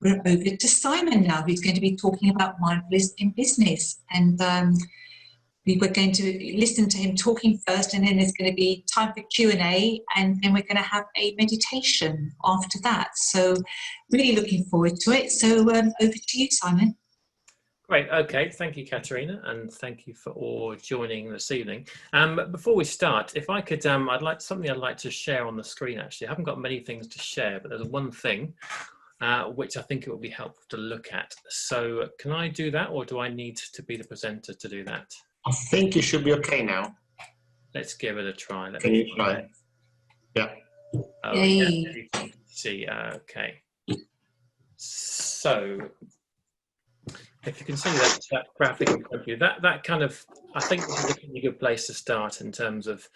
we're over to Simon now, who's going to be talking about mindfulness in business. And we were going to listen to him talking first, and then there's going to be time for Q&A, and then we're going to have a meditation after that. So really looking forward to it. So over to you, Simon. Great. Okay. Thank you, Katerina, and thank you for all joining this evening. Before we start, if I could, I'd like to share on the screen. Actually, I haven't got many things to share, but there's one thing which I think it would be helpful to look at. So, can I do that, or do I need to be the presenter to do that? I think you should be okay now. Let's give it a try. Can you try? Yeah. Oh, yeah. You can see. Okay. So, if you can see that graphic in front of you, that kind of, I think this is a really good place to start in terms of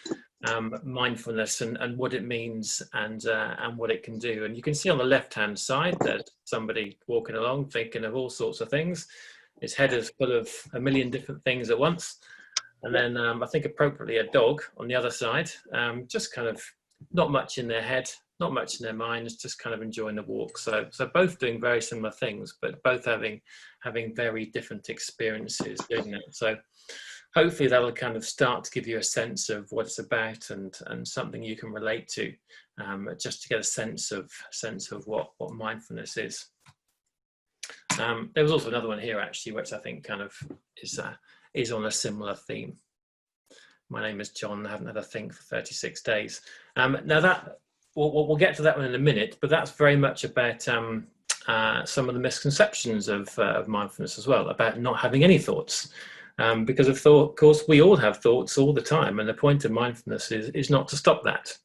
mindfulness and what it means and what it can do. And you can see on the left-hand side there's somebody walking along thinking of all sorts of things. His head is full of a million different things at once. And then I think appropriately a dog on the other side, just kind of not much in their head, not much in their minds, just kind of enjoying the walk. So both doing very similar things, but both having very different experiences doing it. So hopefully that'll kind of start to give you a sense of what it's about and something you can relate to, just to get a sense of what mindfulness is. There was also another one here actually, which I think kind of is on a similar theme. My name is John. I haven't had a think for 36 days. Now that we'll get to that one in a minute, but that's very much about some of the misconceptions of mindfulness as well, about not having any thoughts. Because of course, we all have thoughts all the time, and the point of mindfulness is not to stop that.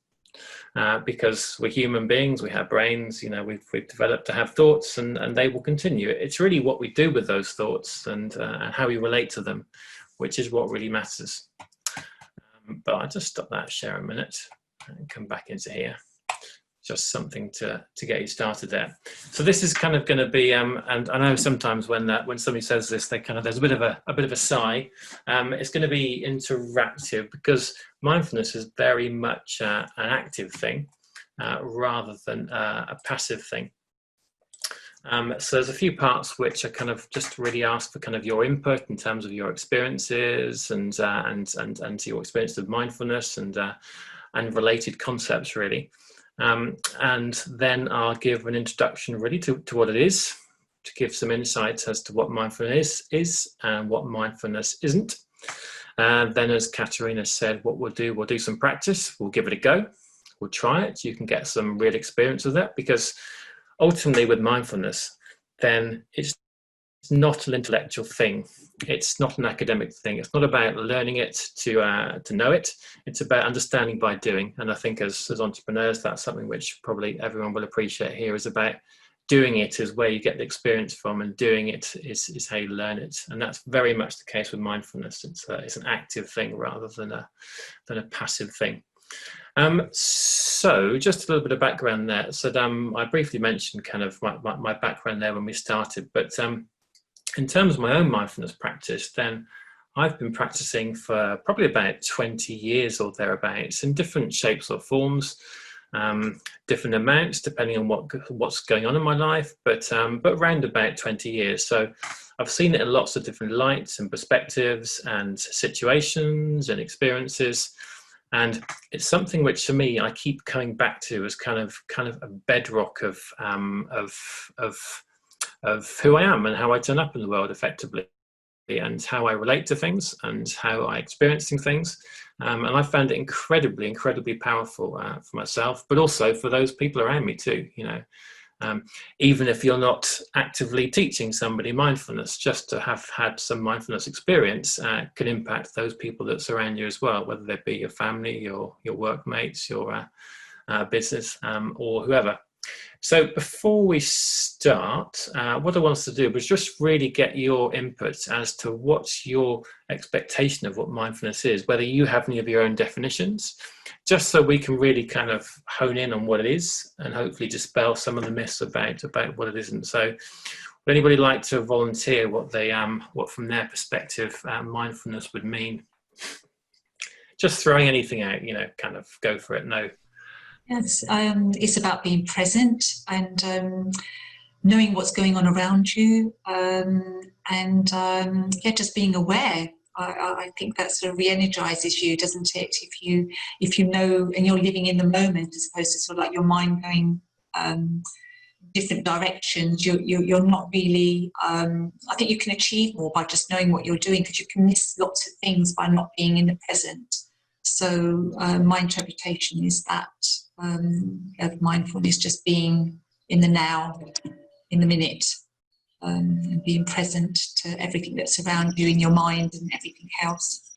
Because we're human beings, we have brains, you know, we've developed to have thoughts, and they will continue. It's really what we do with those thoughts and how we relate to them, which is what really matters. But I'll just stop that share a minute and come back into here. Just something to get you started there. So this is kind of going to be, and I know sometimes when somebody says this, there's a bit of a sigh. It's going to be interactive because mindfulness is very much an active thing rather than a passive thing. So there's a few parts which are kind of just really ask for kind of your input in terms of your experiences and your experience of mindfulness and related concepts really. And then I'll give an introduction really to what it is, to give some insights as to what mindfulness is and what mindfulness isn't. Then, as Katerina said, what we'll do some practice. We'll give it a go. We'll try it. You can get some real experience of that, because ultimately with mindfulness, then it's not an intellectual thing. It's not an academic thing. It's not about learning it to know it. It's about understanding by doing. And I think as entrepreneurs, that's something which probably everyone will appreciate here, is about doing it is where you get the experience from, and doing it is how you learn it. And that's very much the case with mindfulness. It's an active thing rather than a passive thing. So just a little bit of background there. So I briefly mentioned kind of my background there when we started, but in terms of my own mindfulness practice, then I've been practicing for probably about 20 years or thereabouts in different shapes or forms, different amounts depending on what's going on in my life, but around about 20 years. So I've seen it in lots of different lights and perspectives and situations and experiences. And it's something which, for me, I keep coming back to as kind of a bedrock of who I am and how I turn up in the world effectively, and how I relate to things and how I experience things. And I found it incredibly, incredibly powerful for myself, but also for those people around me too. You know, even if you're not actively teaching somebody mindfulness, just to have had some mindfulness experience can impact those people that surround you as well, whether they be your family, your workmates, your business, or whoever. So before we start, what I wanted to do was just really get your input as to what's your expectation of what mindfulness is, whether you have any of your own definitions, just so we can really kind of hone in on what it is and hopefully dispel some of the myths about what it isn't. So would anybody like to volunteer what from their perspective mindfulness would mean? Just throwing anything out, you know, kind of go for it. No. Yes, it's about being present, and knowing what's going on around you, and just being aware. I think that sort of re-energizes you, doesn't it? If you know and you're living in the moment, as opposed to sort of like your mind going different directions, you're not really. I think you can achieve more by just knowing what you're doing, because you can miss lots of things by not being in the present. So my interpretation is that of mindfulness just being in the now, in the minute, and being present to everything that's around you in your mind and everything else.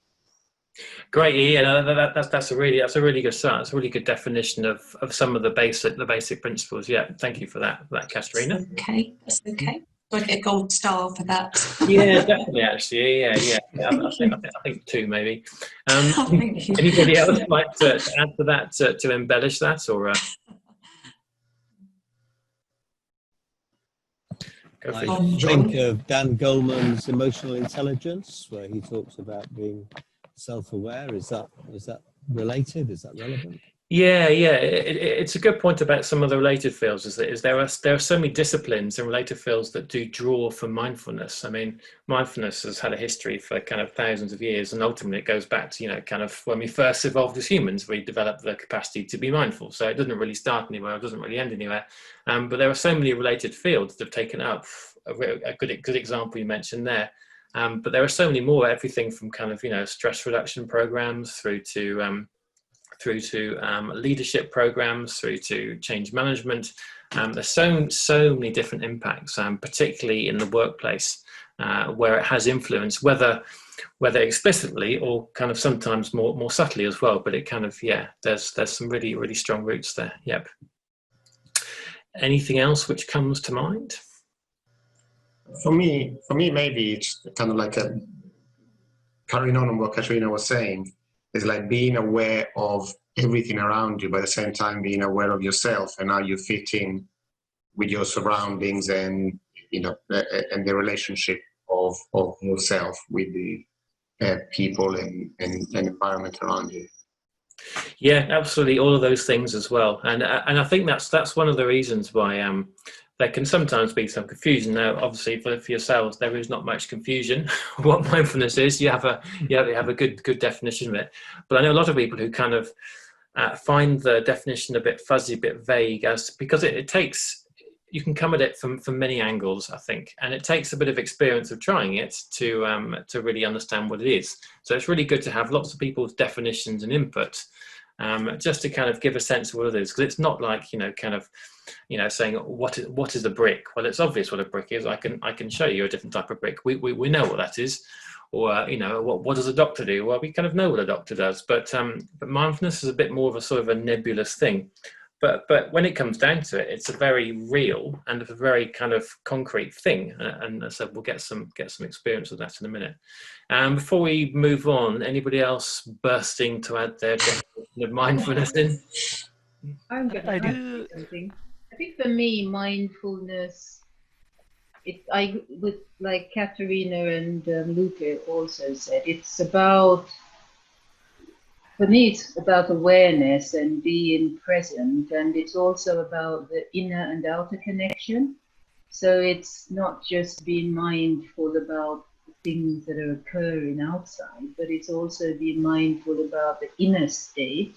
Great, Ian. That's a really good start. It's a really good definition of some of the basic principles. Yeah, thank you for that, Katerina. That's okay. Do I get a gold star for that? Yeah, definitely. Actually, yeah. I think two maybe. Thank you. Anybody else like to add to that, to embellish that, or? I think of Dan Goleman's Emotional Intelligence, where he talks about being self-aware. Is that related? Is that relevant? Yeah. It's a good point about some of the related fields. Is there are so many disciplines and related fields that do draw from mindfulness. I mean, mindfulness has had a history for kind of thousands of years, and ultimately it goes back to kind of when we first evolved as humans, we developed the capacity to be mindful. So it doesn't really start anywhere, it doesn't really end anywhere. But there are so many related fields that have taken up. A good example you mentioned there. But there are so many more. Everything from kind of stress reduction programs through to leadership programs, through to change management. There's so many different impacts, particularly in the workplace, where it has influence, whether explicitly or kind of sometimes more subtly as well. But it kind of there's some really strong roots there. Yep. Anything else which comes to mind? For me, maybe it's kind of like carrying on what Katerina was saying. It's like being aware of everything around you, but at the same time being aware of yourself and how you fit in with your surroundings, and and the relationship of yourself with the people and environment around you. Yeah, absolutely, all of those things as well, and I think that's one of the reasons why there can sometimes be some confusion. Now, obviously, for yourselves, there is not much confusion. What mindfulness is, you have a good definition of it. But I know a lot of people who kind of find the definition a bit fuzzy, a bit vague, because it takes, you can come at it from many angles, I think, and it takes a bit of experience of trying it to really understand what it is. So it's really good to have lots of people's definitions and input, just to kind of give a sense of what it is, because it's not like saying what is a brick. Well, it's obvious what a brick is. I can show you a different type of brick. We know what that is. Or what does a doctor do? Well, we kind of know what a doctor does, but mindfulness is a bit more of a sort of a nebulous thing. But when it comes down to it, it's a very real and a very kind of concrete thing. And so we'll get some experience of that in a minute. Before we move on, anybody else bursting to add their definition of mindfulness in? I'm going to add something. I think for me, mindfulness, like Katerina and Luca also said, for me, it's about awareness and being present, and it's also about the inner and outer connection. So it's not just being mindful about the things that are occurring outside, but it's also being mindful about the inner state,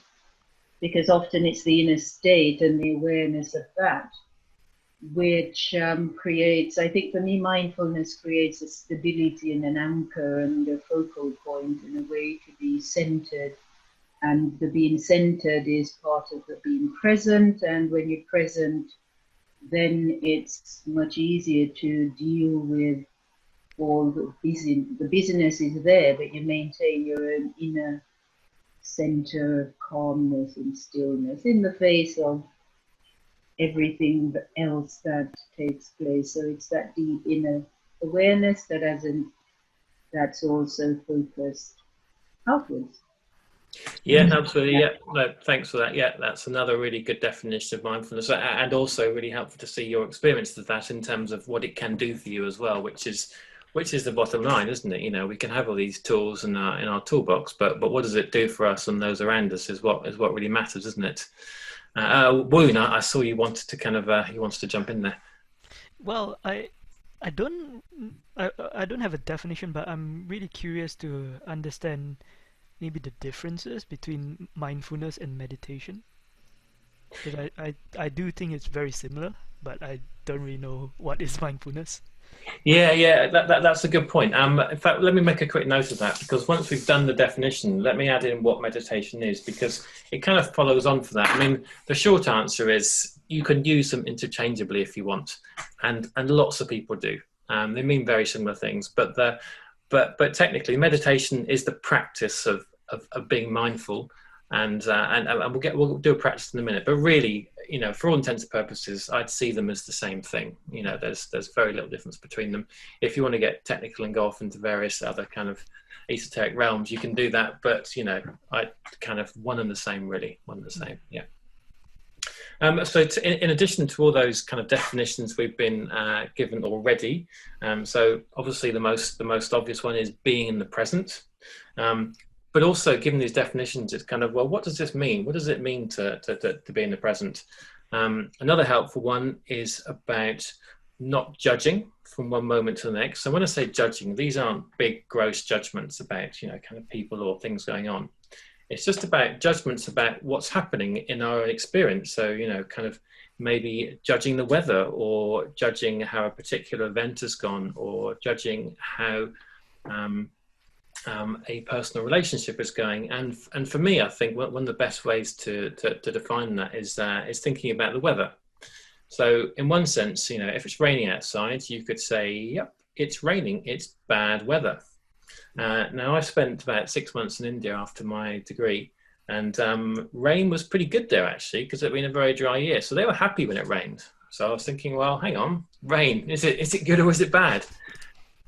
because often it's the inner state and the awareness of that which creates, I think for me, mindfulness creates a stability and an anchor and a focal point in a way to be centered. And the being centered is part of the being present. And when you're present, then it's much easier to deal with all the busyness is there, but you maintain your own inner center of calmness and stillness in the face of everything else that takes place. So it's that deep inner awareness that's also focused outwards. Yeah, absolutely. Yeah, no, thanks for that. Yeah, that's another really good definition of mindfulness, and also really helpful to see your experience of that in terms of what it can do for you as well, which is the bottom line, isn't it? We can have all these tools in our toolbox, but what does it do for us and those around us is what really matters, isn't it? Woon, I saw you wanted to jump in there. Well, I don't I don't have a definition, but I'm really curious to understand maybe the differences between mindfulness and meditation. Because I do think it's very similar, but I don't really know what is mindfulness. Yeah, that's a good point. In fact, let me make a quick note of that, because once we've done the definition, let me add in what meditation is, because it kind of follows on from that. I mean, the short answer is you can use them interchangeably if you want, and lots of people do. They mean very similar things, but technically, meditation is the practice of being mindful, and we'll do a practice in a minute. But really, you know, for all intents and purposes, I'd see them as the same thing. You know, there's very little difference between them. If you want to get technical and go off into various other kind of esoteric realms, you can do that. But you know, I kind of one and the same, really, one and the same. Yeah. So in addition to all those kind of definitions we've been given already, so obviously the most obvious one is being in the present. But also, given these definitions, it's kind of, well, what does this mean? What does it mean to be in the present? Another helpful one is about not judging from one moment to the next. So when I say judging, these aren't big, gross judgments about, you know, kind of people or things going on. It's just about judgments about what's happening in our own experience. So, you know, kind of maybe judging the weather, or judging how a particular event has gone, or judging how a personal relationship is going. And for me, I think one of the best ways to define that is thinking about the weather. So in one sense, you know, if it's raining outside, you could say, yep, it's raining, it's bad weather. Now, I spent about 6 months in India after my degree, and rain was pretty good there, actually, because it had been a very dry year. So they were happy when it rained. So I was thinking, well, hang on, rain, is it good or is it bad?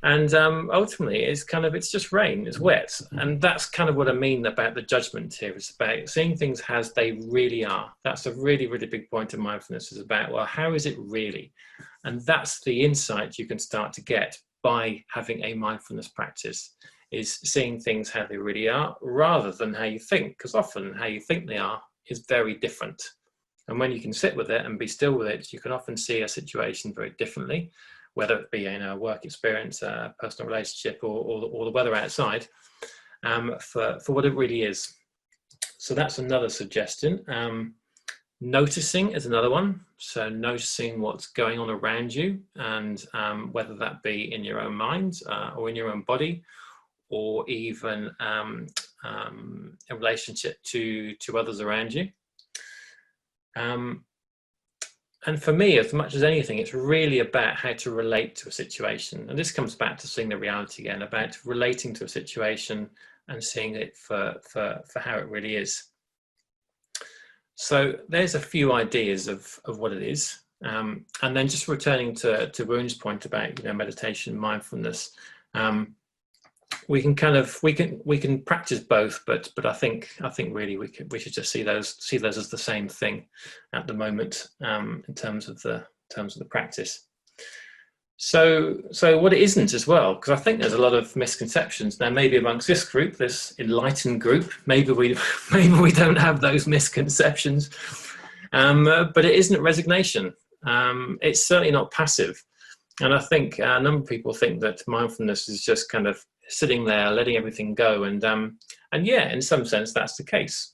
And ultimately, it's just rain, it's wet. And that's kind of what I mean about the judgment here. It's about seeing things as they really are. That's a really, really big point of mindfulness, is about, well, how is it really? And that's the insight you can start to get by having a mindfulness practice, is seeing things how they really are rather than how you think, because often how you think they are is very different. And when you can sit with it and be still with it, you can often see a situation very differently, whether it be, you know, a work experience, a personal relationship, or the weather outside, for what it really is. So that's another suggestion. Noticing is another one. So noticing what's going on around you, and whether that be in your own mind or in your own body, or even in relationship to others around you. And for me, as much as anything, it's really about how to relate to a situation. And this comes back to seeing the reality again, about relating to a situation and seeing it for how it really is. So there's a few ideas of what it is. And then just returning to Woon's point about, you know, meditation, mindfulness, we can practice both, but I think really we should just see those as the same thing at the moment, in terms of the practice. So what it isn't as well, because I think there's a lot of misconceptions now, maybe amongst this group, this enlightened group, maybe we don't have those misconceptions, but it isn't resignation. It's certainly not passive. And I think a number of people think that mindfulness is just kind of sitting there, letting everything go. And yeah, in some sense, that's the case.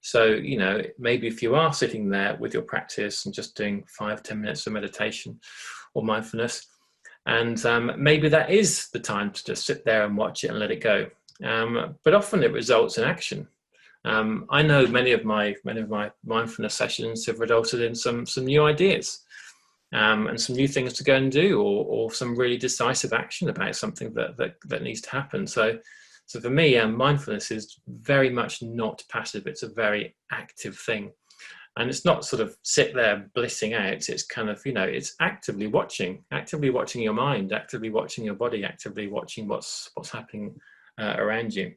So, you know, maybe if you are sitting there with your practice and just doing 5-10 minutes of meditation or mindfulness, and maybe that is the time to just sit there and watch it and let it go. But often it results in action. I know many of my mindfulness sessions have resulted in some new ideas. And some new things to go and do, or some really decisive action about something that needs to happen. So for me, mindfulness is very much not passive. It's a very active thing, and it's not sort of sit there blissing out. It's kind of, you know, it's actively watching your mind, actively watching your body, actively watching what's happening around you.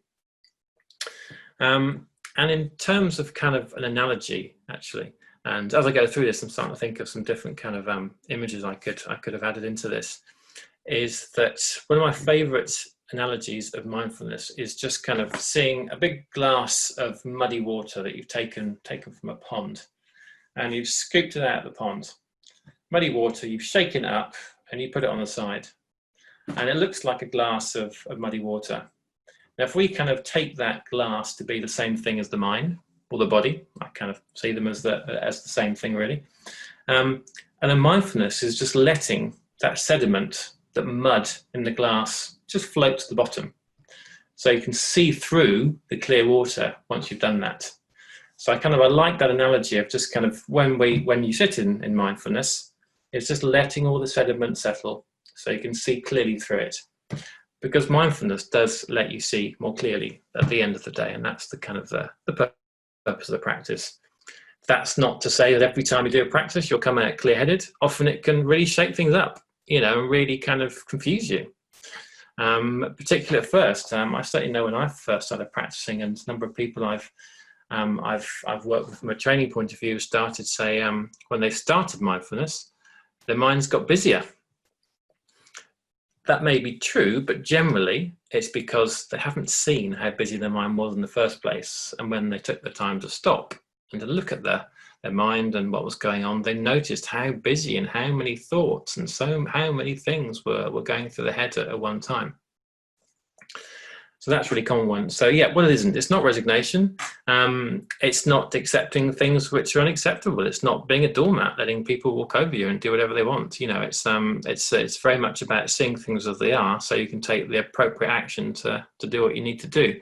And in terms of kind of an analogy, actually. And as I go through this, I'm starting to think of some different kind of images I could have added into this. Is that one of my favourite analogies of mindfulness is just kind of seeing a big glass of muddy water that you've taken from a pond, and you've scooped it out of the pond, muddy water, you've shaken it up and you put it on the side. And it looks like a glass of muddy water. Now, if we kind of take that glass to be the same thing as the mind or the body, I kind of see them as the same thing, really. And then mindfulness is just letting that sediment, that mud in the glass, just float to the bottom. So you can see through the clear water once you've done that. So I like that analogy of just kind of when you sit in mindfulness, it's just letting all the sediment settle so you can see clearly through it. Because mindfulness does let you see more clearly at the end of the day, and that's the kind of the purpose of the practice. That's not to say that every time you do a practice you'll come out clear-headed. Often it can really shake things up, and really kind of confuse you. Particularly at first, I certainly know when I first started practicing, and a number of people I've worked with from a training point of view started to say when they started mindfulness, their minds got busier. That may be true, but generally it's because they haven't seen how busy their mind was in the first place. And when they took the time to stop and to look at their mind and what was going on, they noticed how busy and how many thoughts and how many things were going through their head at one time. So that's really common one. So yeah, well, it isn't. It's not resignation. It's not accepting things which are unacceptable. It's not being a doormat, letting people walk over you and do whatever they want. It's very much about seeing things as they are, so you can take the appropriate action to do what you need to do.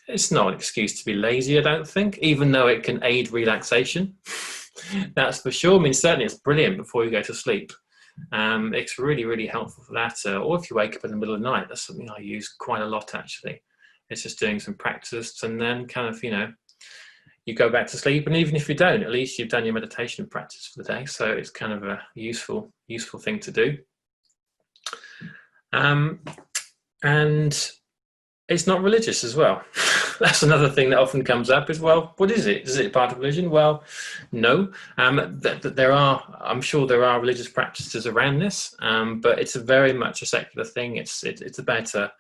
It's not an excuse to be lazy, I don't think, even though it can aid relaxation. That's for sure. I mean, certainly it's brilliant before you go to sleep. It's really, really helpful for that. Or if you wake up in the middle of the night, that's something I use quite a lot, actually. It's just doing some practice and then kind of, you go back to sleep. And even if you don't, at least you've done your meditation practice for the day. So it's kind of a useful thing to do. And it's not religious as well. That's another thing that often comes up is, well, what is it? Is it part of religion? Well, no. I'm sure there are religious practices around this, but it's very much a secular thing. It's about a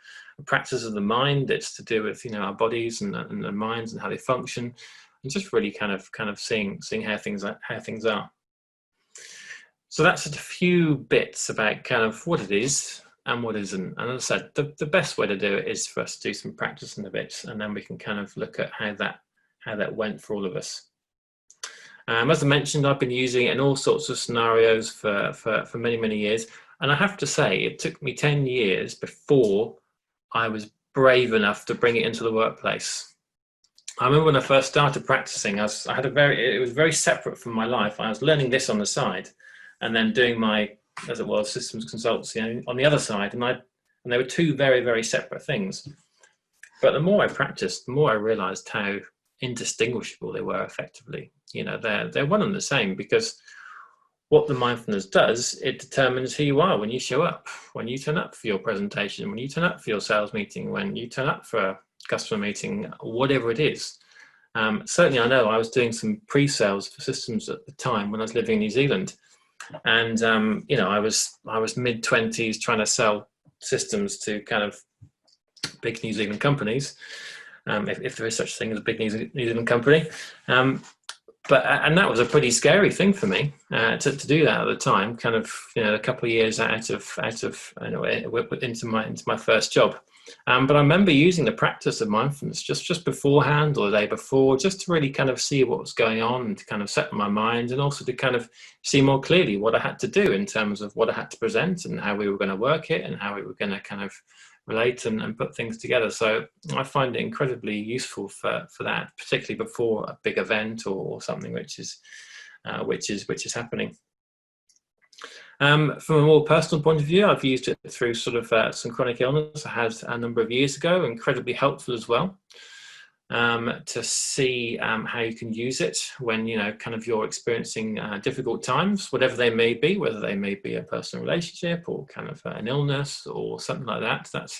practice of the mind. It's to do with our bodies and the minds and how they function, and just really kind of seeing how things are. So that's a few bits about kind of what it is and what isn't. And as I said, the best way to do it is for us to do some practice in the bits, and then we can kind of look at how that went for all of us. As I mentioned, I've been using it in all sorts of scenarios for many, many years. And I have to say, it took me 10 years before I was brave enough to bring it into the workplace. I remember when I first started practicing, it was very separate from my life. I was learning this on the side and then doing my, as it was, systems consultancy on the other side. And they were two very, very separate things. But the more I practiced, the more I realized how indistinguishable they were effectively. They're one and the same, because what the mindfulness does, it determines who you are when you show up, when you turn up for your presentation, when you turn up for your sales meeting, when you turn up for a customer meeting, whatever it is. Certainly I know I was doing some pre-sales for systems at the time when I was living in New Zealand. And, I was mid-20s trying to sell systems to kind of big New Zealand companies, if there is such a thing as a big New Zealand company. And that was a pretty scary thing for me to do that at the time, kind of, a couple of years into my first job. But I remember using the practice of mindfulness just beforehand or the day before, just to really kind of see what was going on and to kind of settle my mind, and also to kind of see more clearly what I had to do in terms of what I had to present and how we were going to work it and how we were going to kind of relate and put things together. So I find it incredibly useful for that, particularly before a big event or something which is happening. From a more personal point of view, I've used it through sort of some chronic illness I had a number of years ago. Incredibly helpful as well, to see how you can use it when kind of you're experiencing difficult times, whatever they may be, whether they may be a personal relationship or kind of an illness or something like that. That's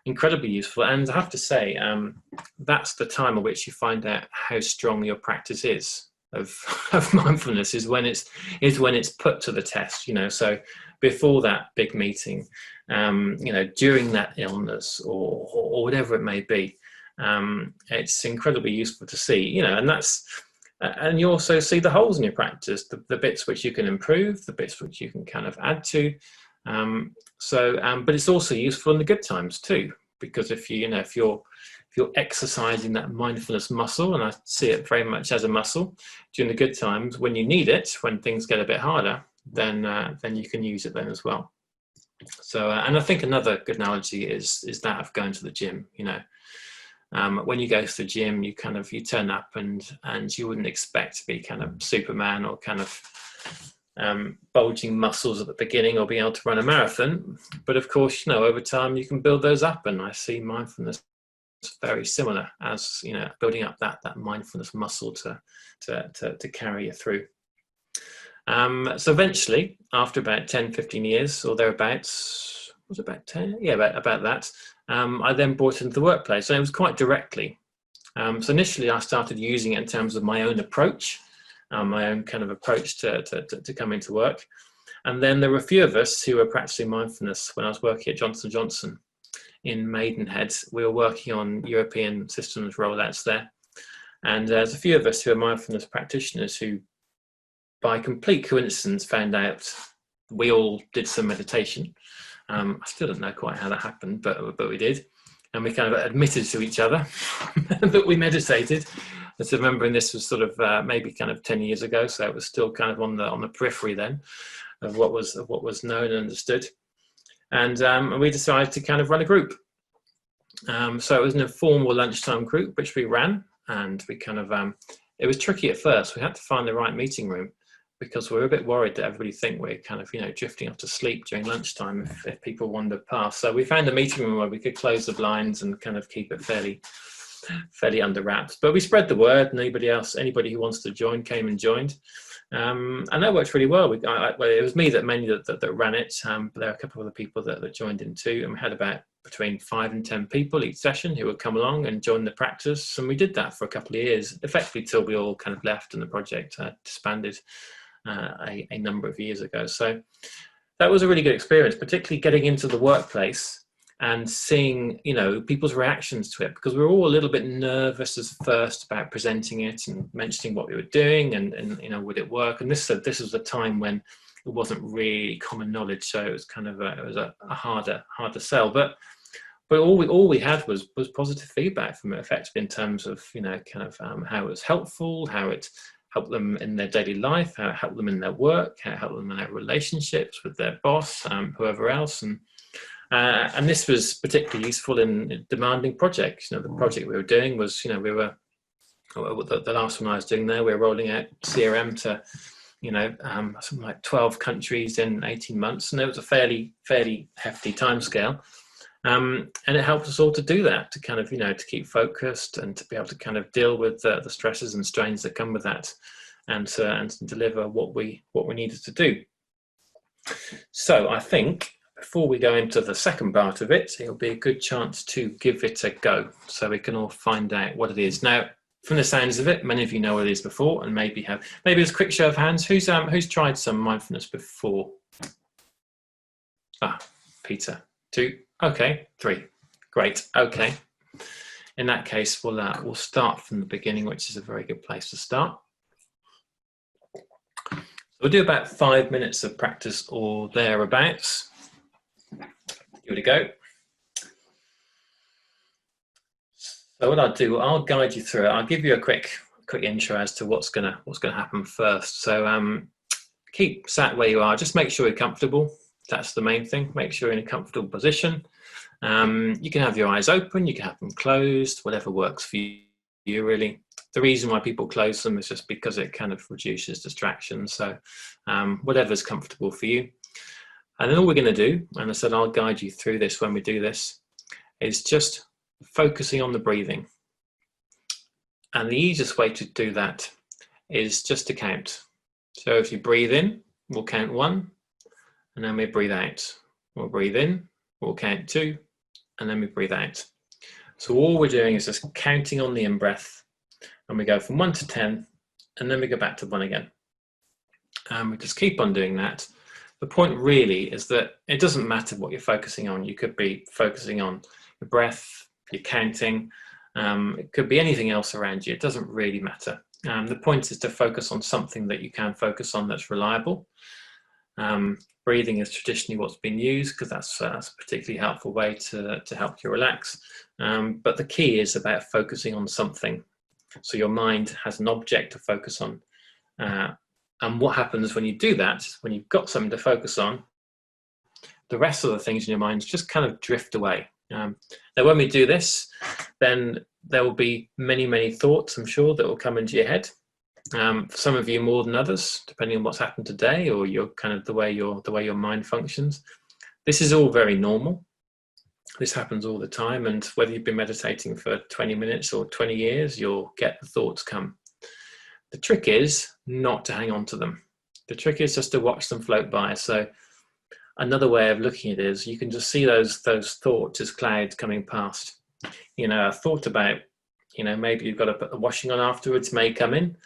incredibly useful. And I have to say, that's the time at which you find out how strong your practice is of mindfulness, is when it's put to the test. So before that big meeting, during that illness or whatever it may be, it's incredibly useful to see. And that's And you also see the holes in your practice, the bits which you can improve, the bits which you can kind of add to. But it's also useful in the good times too, because if you're exercising that mindfulness muscle, and I see it very much as a muscle during the good times, when you need it, when things get a bit harder, then you can use it then as well. So, and I think another good analogy is that of going to the gym. When you go to the gym, you turn up and you wouldn't expect to be kind of Superman or kind of bulging muscles at the beginning or being able to run a marathon. But of course, over time you can build those up, and I see mindfulness very similar as building up that mindfulness muscle to carry you through. So eventually, after about 10-15 years or thereabouts, was it about 10? Yeah, about that. I then brought it into the workplace, and it was quite directly. So initially, I started using it in terms of my own approach, my own kind of approach to come into work. And then there were a few of us who were practicing mindfulness when I was working at Johnson & Johnson in Maidenhead. We were working on European systems rollouts there. And there's a few of us who are mindfulness practitioners who, by complete coincidence, found out we all did some meditation. I still don't know quite how that happened, but we did. And we kind of admitted to each other that we meditated. And so remembering this was sort of maybe kind of 10 years ago, so it was still kind of on the periphery then of what was known and understood. And we decided to kind of run a group. So it was an informal lunchtime group which we ran, and we kind of it was tricky at first. We had to find the right meeting room, because we were a bit worried that everybody think we're kind of drifting off to sleep during lunchtime if people wandered past. So we found a meeting room where we could close the blinds and kind of keep it fairly under wraps. But we spread the word, and anybody who wants to join came and joined. And that worked really well. It was me that mainly that ran it, but there were a couple of other people that joined in too. And we had about between 5 and 10 people each session who would come along and join the practice. And we did that for a couple of years, effectively till we all kind of left and the project disbanded a number of years ago. So that was a really good experience, particularly getting into the workplace and seeing people's reactions to it, because we were all a little bit nervous at first about presenting it and mentioning what we were doing and would it work. And this was a time when it wasn't really common knowledge, so it was kind of a harder sell. But all we had was positive feedback from it, effectively, in terms of how it was helpful, how it helped them in their daily life, how it helped them in their work, how it helped them in their relationships with their boss, whoever else. And this was particularly useful in demanding projects. The project we were doing was, the last one I was doing there, we were rolling out CRM to, something like 12 countries in 18 months. And it was a fairly hefty timescale. And it helped us all to do that, to kind of, to keep focused and to be able to kind of deal with the stresses and strains that come with that, and to deliver what we needed to do. So I think before we go into the second part of it, it'll be a good chance to give it a go, so we can all find out what it is. Now, from the sounds of it, many of you know what it is before, and maybe as a quick show of hands, who's tried some mindfulness before? Peter. 2. Okay, 3. Great. Okay. In that case, we'll start from the beginning, which is a very good place to start. We'll do about 5 minutes of practice or thereabouts. Give it a go. So what I'll do, I'll guide you through it. I'll give you a quick intro as to what's gonna happen first. So keep sat where you are. Just make sure you're comfortable. That's the main thing. Make sure you're in a comfortable position. You can have your eyes open, you can have them closed, whatever works for you really. The reason why people close them is just because it kind of reduces distraction. So whatever's comfortable for you. And then all we're going to do, and I said I'll guide you through this when we do this, is just focusing on the breathing. And the easiest way to do that is just to count. So if you breathe in, we'll count 1, and then we breathe out. We'll breathe in, we'll count 2, and then we breathe out. So all we're doing is just counting on the in-breath, and we go from 1 to 10, and then we go back to 1 again. And we just keep on doing that. The point really is that it doesn't matter what you're focusing on. You could be focusing on your breath, your counting, it could be anything else around you. It doesn't really matter. The point is to focus on something that you can focus on that's reliable. Breathing is traditionally what's been used because that's a particularly helpful way to help you relax. But the key is about focusing on something. So your mind has an object to focus on. And what happens when you do that, when you've got something to focus on, the rest of the things in your mind just kind of drift away. Now, when we do this, then there will be many, many thoughts, I'm sure, that will come into your head. For some of you more than others, depending on what's happened today or your kind of the way your mind functions. This is all very normal. This happens all the time, and whether you've been meditating for 20 minutes or 20 years, you'll get the thoughts come. The trick is not to hang on to them. The trick is just to watch them float by. So another way of looking at it is you can just see those thoughts as clouds coming past. You know, a thought about, you know, maybe you've got to put the washing on afterwards may come in,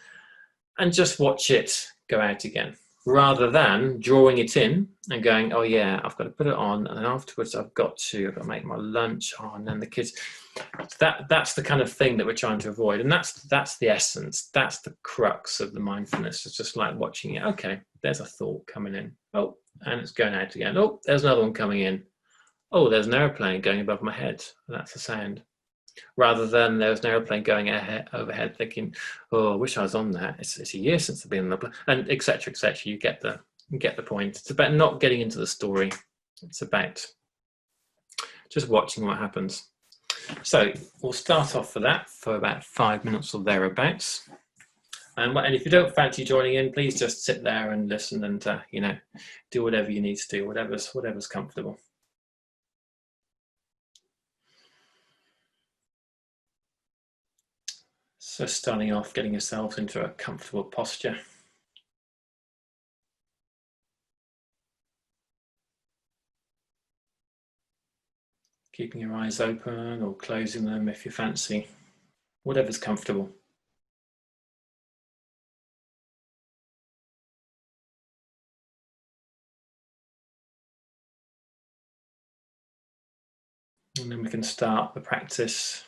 and just watch it go out again, rather than drawing it in and going, oh yeah, I've got to put it on, and then afterwards I've got to make my lunch, and then the kids. That's the kind of thing that we're trying to avoid, and that's the essence, that's the crux of the mindfulness. It's just like watching it. Okay, there's a thought coming in, oh, and it's going out again. Oh, there's another one coming in. Oh, there's an airplane going above my head. That's the sound. Rather than there's an airplane going overhead, thinking, "Oh, I wish I was on that. It's a year since I've been on the plane," and etc. etc. You get the point. It's about not getting into the story. It's about just watching what happens. So we'll start off for that for about 5 minutes or thereabouts. And if you don't fancy joining in, please just sit there and listen, and you know, do whatever you need to do, whatever's comfortable. So starting off, getting yourselves into a comfortable posture. Keeping your eyes open or closing them if you fancy, whatever's comfortable. And then we can start the practice.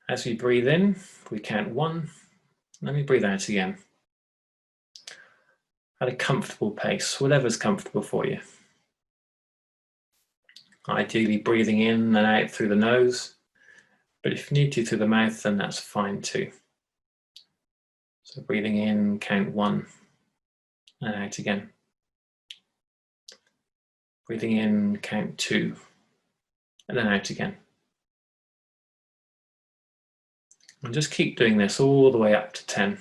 As we breathe in, we count 1, then we breathe out again. At a comfortable pace, whatever's comfortable for you. Ideally breathing in and out through the nose, but if you need to through the mouth, then that's fine too. So breathing in, count 1, and out again. Breathing in, count 2, and then out again. And just keep doing this all the way up to 10.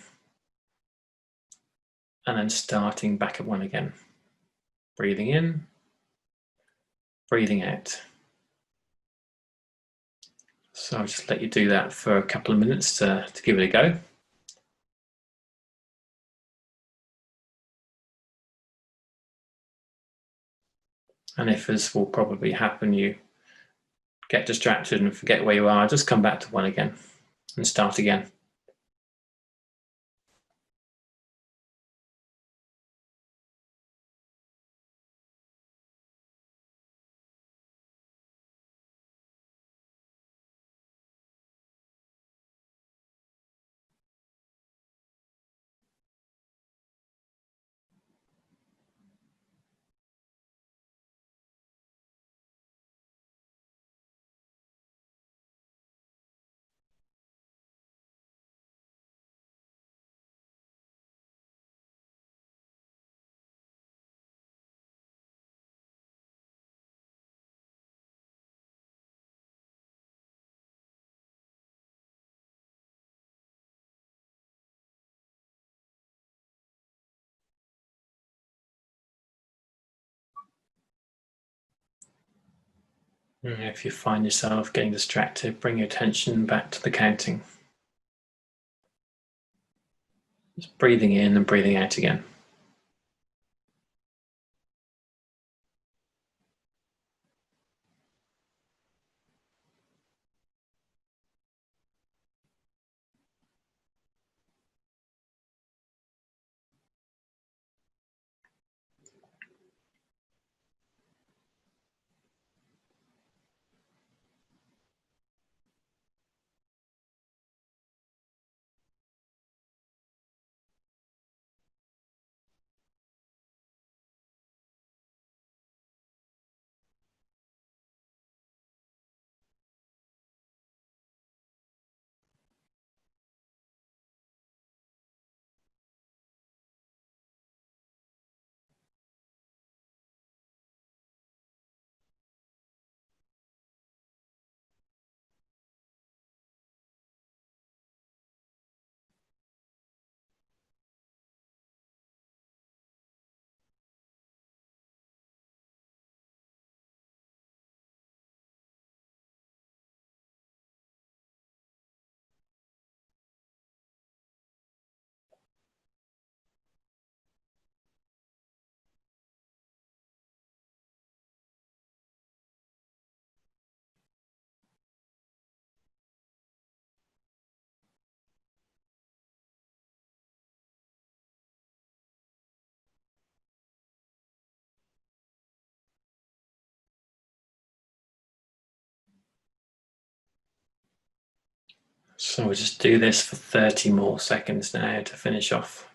And then starting back at 1 again. Breathing in, breathing out. So I'll just let you do that for a couple of minutes to give it a go. And if, as will probably happen, you get distracted and forget where you are, just come back to 1 again and start again. And if you find yourself getting distracted, bring your attention back to the counting. Just breathing in and breathing out again. So we'll just do this for 30 more seconds now to finish off.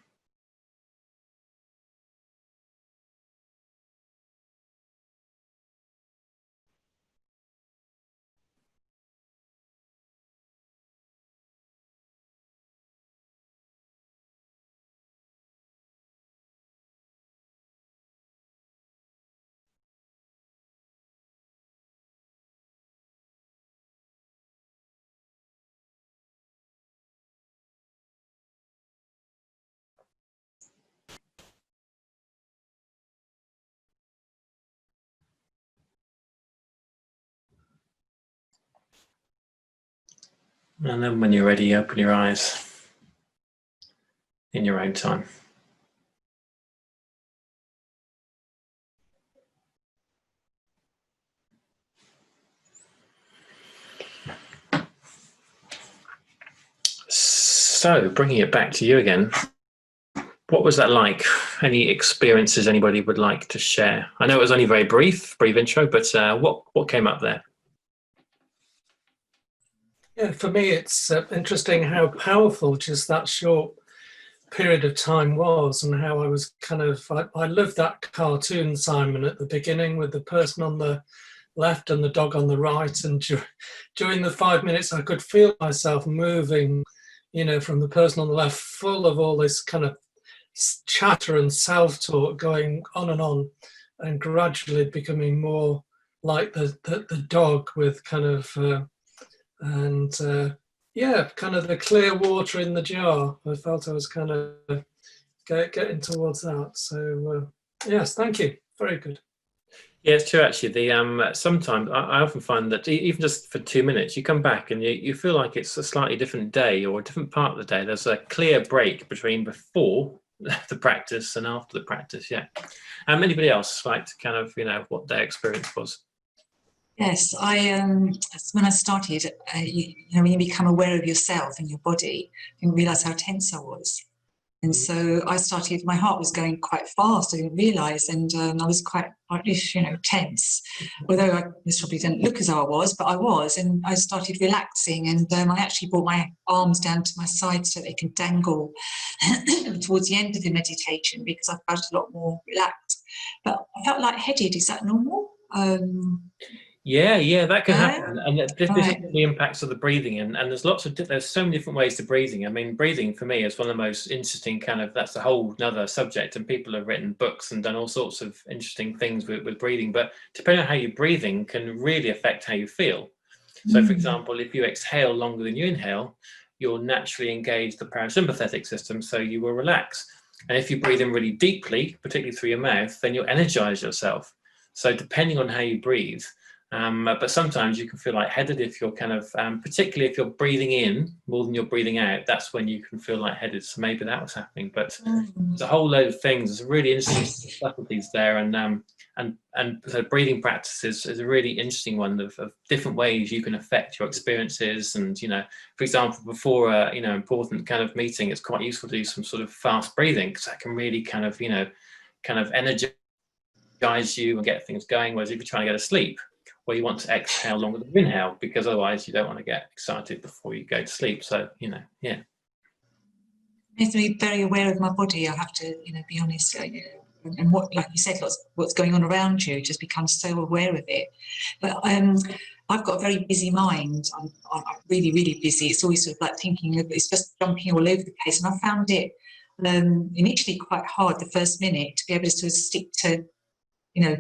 And then when you're ready, open your eyes in your own time. So, bringing it back to you again, what was that like? Any experiences anybody would like to share? I know it was only very brief intro, but what came up there? Yeah, for me, it's interesting how powerful just that short period of time was, and how I was kind of, I loved that cartoon, Simon, at the beginning with the person on the left and the dog on the right. And during the 5 minutes, I could feel myself moving, you know, from the person on the left, full of all this kind of chatter and self-talk going on, and gradually becoming more like the dog with kind of, yeah, kind of the clear water in the jar. I felt I was kind of getting towards that. So yes, thank you. Very good. Yeah, it's true actually. The sometimes I often find that even just for 2 minutes, you come back and you feel like it's a slightly different day or a different part of the day. There's a clear break between before the practice and after the practice. Yeah. Anybody else like to kind of, you know, what their experience was? Yes, when I started, you know, when you become aware of yourself and your body, you realise how tense I was. And so I started, my heart was going quite fast, I didn't realise, and I was quite, you know, tense. Although I probably didn't look as though I was, but I was, and I started relaxing, and I actually brought my arms down to my side so they can dangle towards the end of the meditation, because I felt a lot more relaxed. But I felt lightheaded. Is that normal? Yeah, that can happen, and this is the impacts of the breathing, and there's there's so many different ways to breathing. I mean, breathing for me is one of the most interesting kind of, that's a whole another subject, and people have written books and done all sorts of interesting things with breathing, but depending on how you're breathing can really affect how you feel. So for example, if you exhale longer than you inhale, you'll naturally engage the parasympathetic system, so you will relax. And if you breathe in really deeply, particularly through your mouth, then you'll energize yourself. So depending on how you breathe, but sometimes you can feel lightheaded if you're kind of, particularly if you're breathing in more than you're breathing out, that's when you can feel lightheaded. So maybe that was happening, but there's a whole load of things. There's really interesting subtleties there, and so breathing practices is a really interesting one of different ways you can affect your experiences. And, you know, for example, before a, you know, important kind of meeting, it's quite useful to do some sort of fast breathing, because that can really kind of, you know, kind of energize you and get things going. Whereas if you're trying to go to sleep, well, you want to exhale longer than you inhale, because otherwise you don't want to get excited before you go to sleep. So, you know, yeah. I have to be very aware of my body. I have to, you know, be honest. And what, like you said, what's going on around you, just become so aware of it. But I've got a very busy mind. I'm really, really busy. It's always sort of like thinking, it's just jumping all over the place. And I found it initially quite hard the first minute to be able to sort of stick to, you know,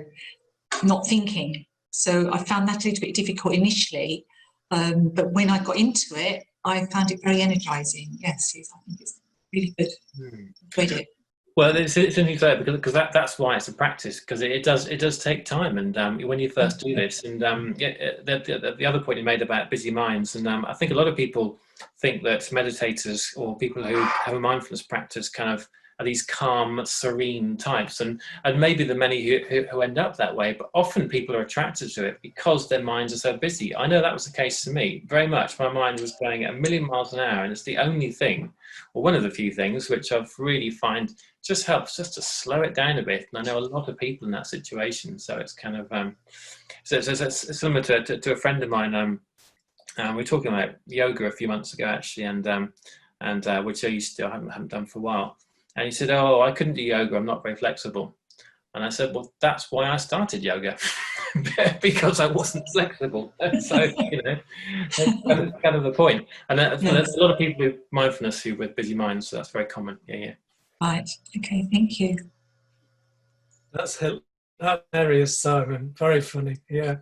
not thinking. So I found that a little bit difficult initially, but when I got into it, I found it very energizing. Yes, I think it's really good. Enjoyed it. Well, it's interesting to say, because that's why it's a practice, because it does take time, and when you first do this, and the other point you made about busy minds, and I think a lot of people think that meditators or people who have a mindfulness practice kind of are these calm, serene types, and maybe the many who end up that way, but often people are attracted to it because their minds are so busy. I know that was the case for me, very much. My mind was going at 1,000,000 miles an hour, and it's the only thing, or one of the few things, which I've really find just helps just to slow it down a bit. And I know a lot of people in that situation, so it's kind of so it's similar to a friend of mine. we were talking about yoga a few months ago, actually, and which I haven't done for a while. And he said, "Oh, I couldn't do yoga. I'm not very flexible." And I said, "Well, that's why I started yoga." Because I wasn't flexible. So, you know, that's kind of the point. And there's a lot of people with mindfulness who with busy minds, so that's very common. Yeah. Right. Okay. Thank you. That's hilarious, Simon. Very funny. Yeah.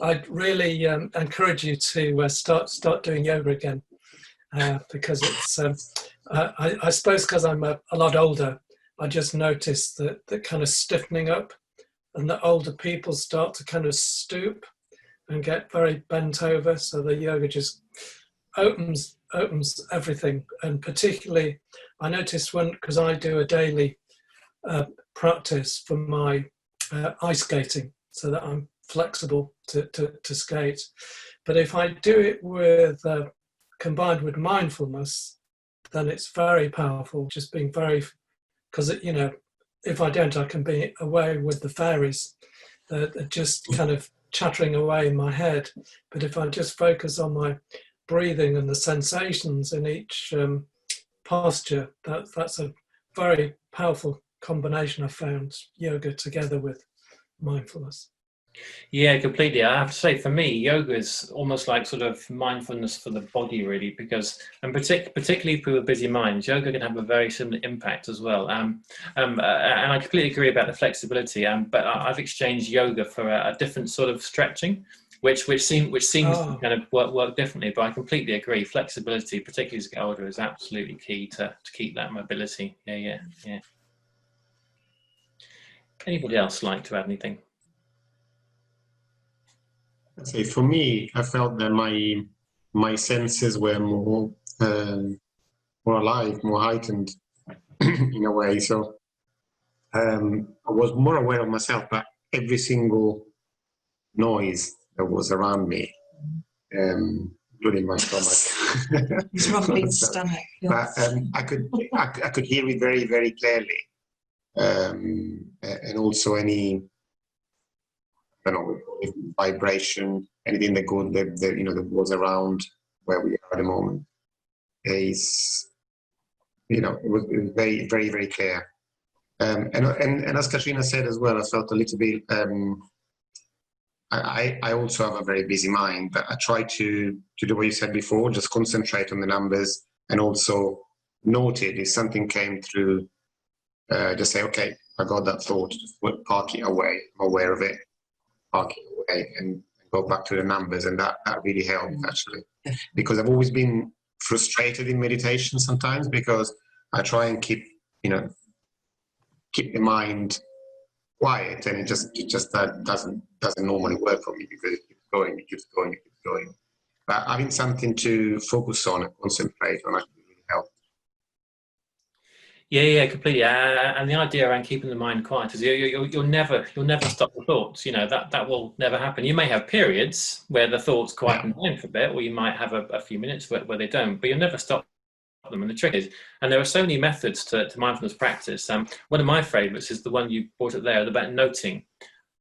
I'd really encourage you to start doing yoga again, because it's. I suppose because I'm a lot older, I just noticed that the kind of stiffening up, and the older people start to kind of stoop and get very bent over. So the yoga just opens everything. And particularly, I noticed because I do a daily practice for my ice skating, so that I'm flexible to skate. But if I do it with combined with mindfulness, then it's very powerful. Just being very, because you know, if I don't, I can be away with the fairies. They're just kind of chattering away in my head. But if I just focus on my breathing and the sensations in each posture, that's a very powerful combination. I found yoga together with mindfulness. Yeah, completely. I have to say, for me, yoga is almost like sort of mindfulness for the body, really, because, and particularly for busy minds, yoga can have a very similar impact as well. And I completely agree about the flexibility. But I've exchanged yoga for a different sort of stretching, which seems to kind of work differently. But I completely agree. Flexibility, particularly as you get older, is absolutely key to keep that mobility. Yeah. Anybody else like to add anything? Say for me, I felt that my senses were more alive, more heightened in a way. So I was more aware of myself, but every single noise that was around me, including my stomach. His rumbling stomach. But I could hear it very, very clearly, and also any, I don't know, vibration, anything that that was around where we are at the moment is, it was very, very, very clear. And as Katrina said as well, I felt a little bit. I also have a very busy mind, but I try to do what you said before, just concentrate on the numbers, and also note it if something came through. Just say, okay, I got that thought, just park it away. I'm aware of it. Park it away and go back to the numbers, and that really helped actually, because I've always been frustrated in meditation sometimes because I try and keep the mind quiet, and it just doesn't normally work for me because it keeps going. But having something to focus on and concentrate on actually really helps. Yeah, completely. And the idea around keeping the mind quiet is you'll never stop the thoughts. That will never happen. You may have periods where the thoughts quieten down for a bit, or you might have a few minutes where they don't, but you'll never stop them. And the trick is, and there are so many methods to mindfulness practice. One of my favorites is the one you brought up there, about noting.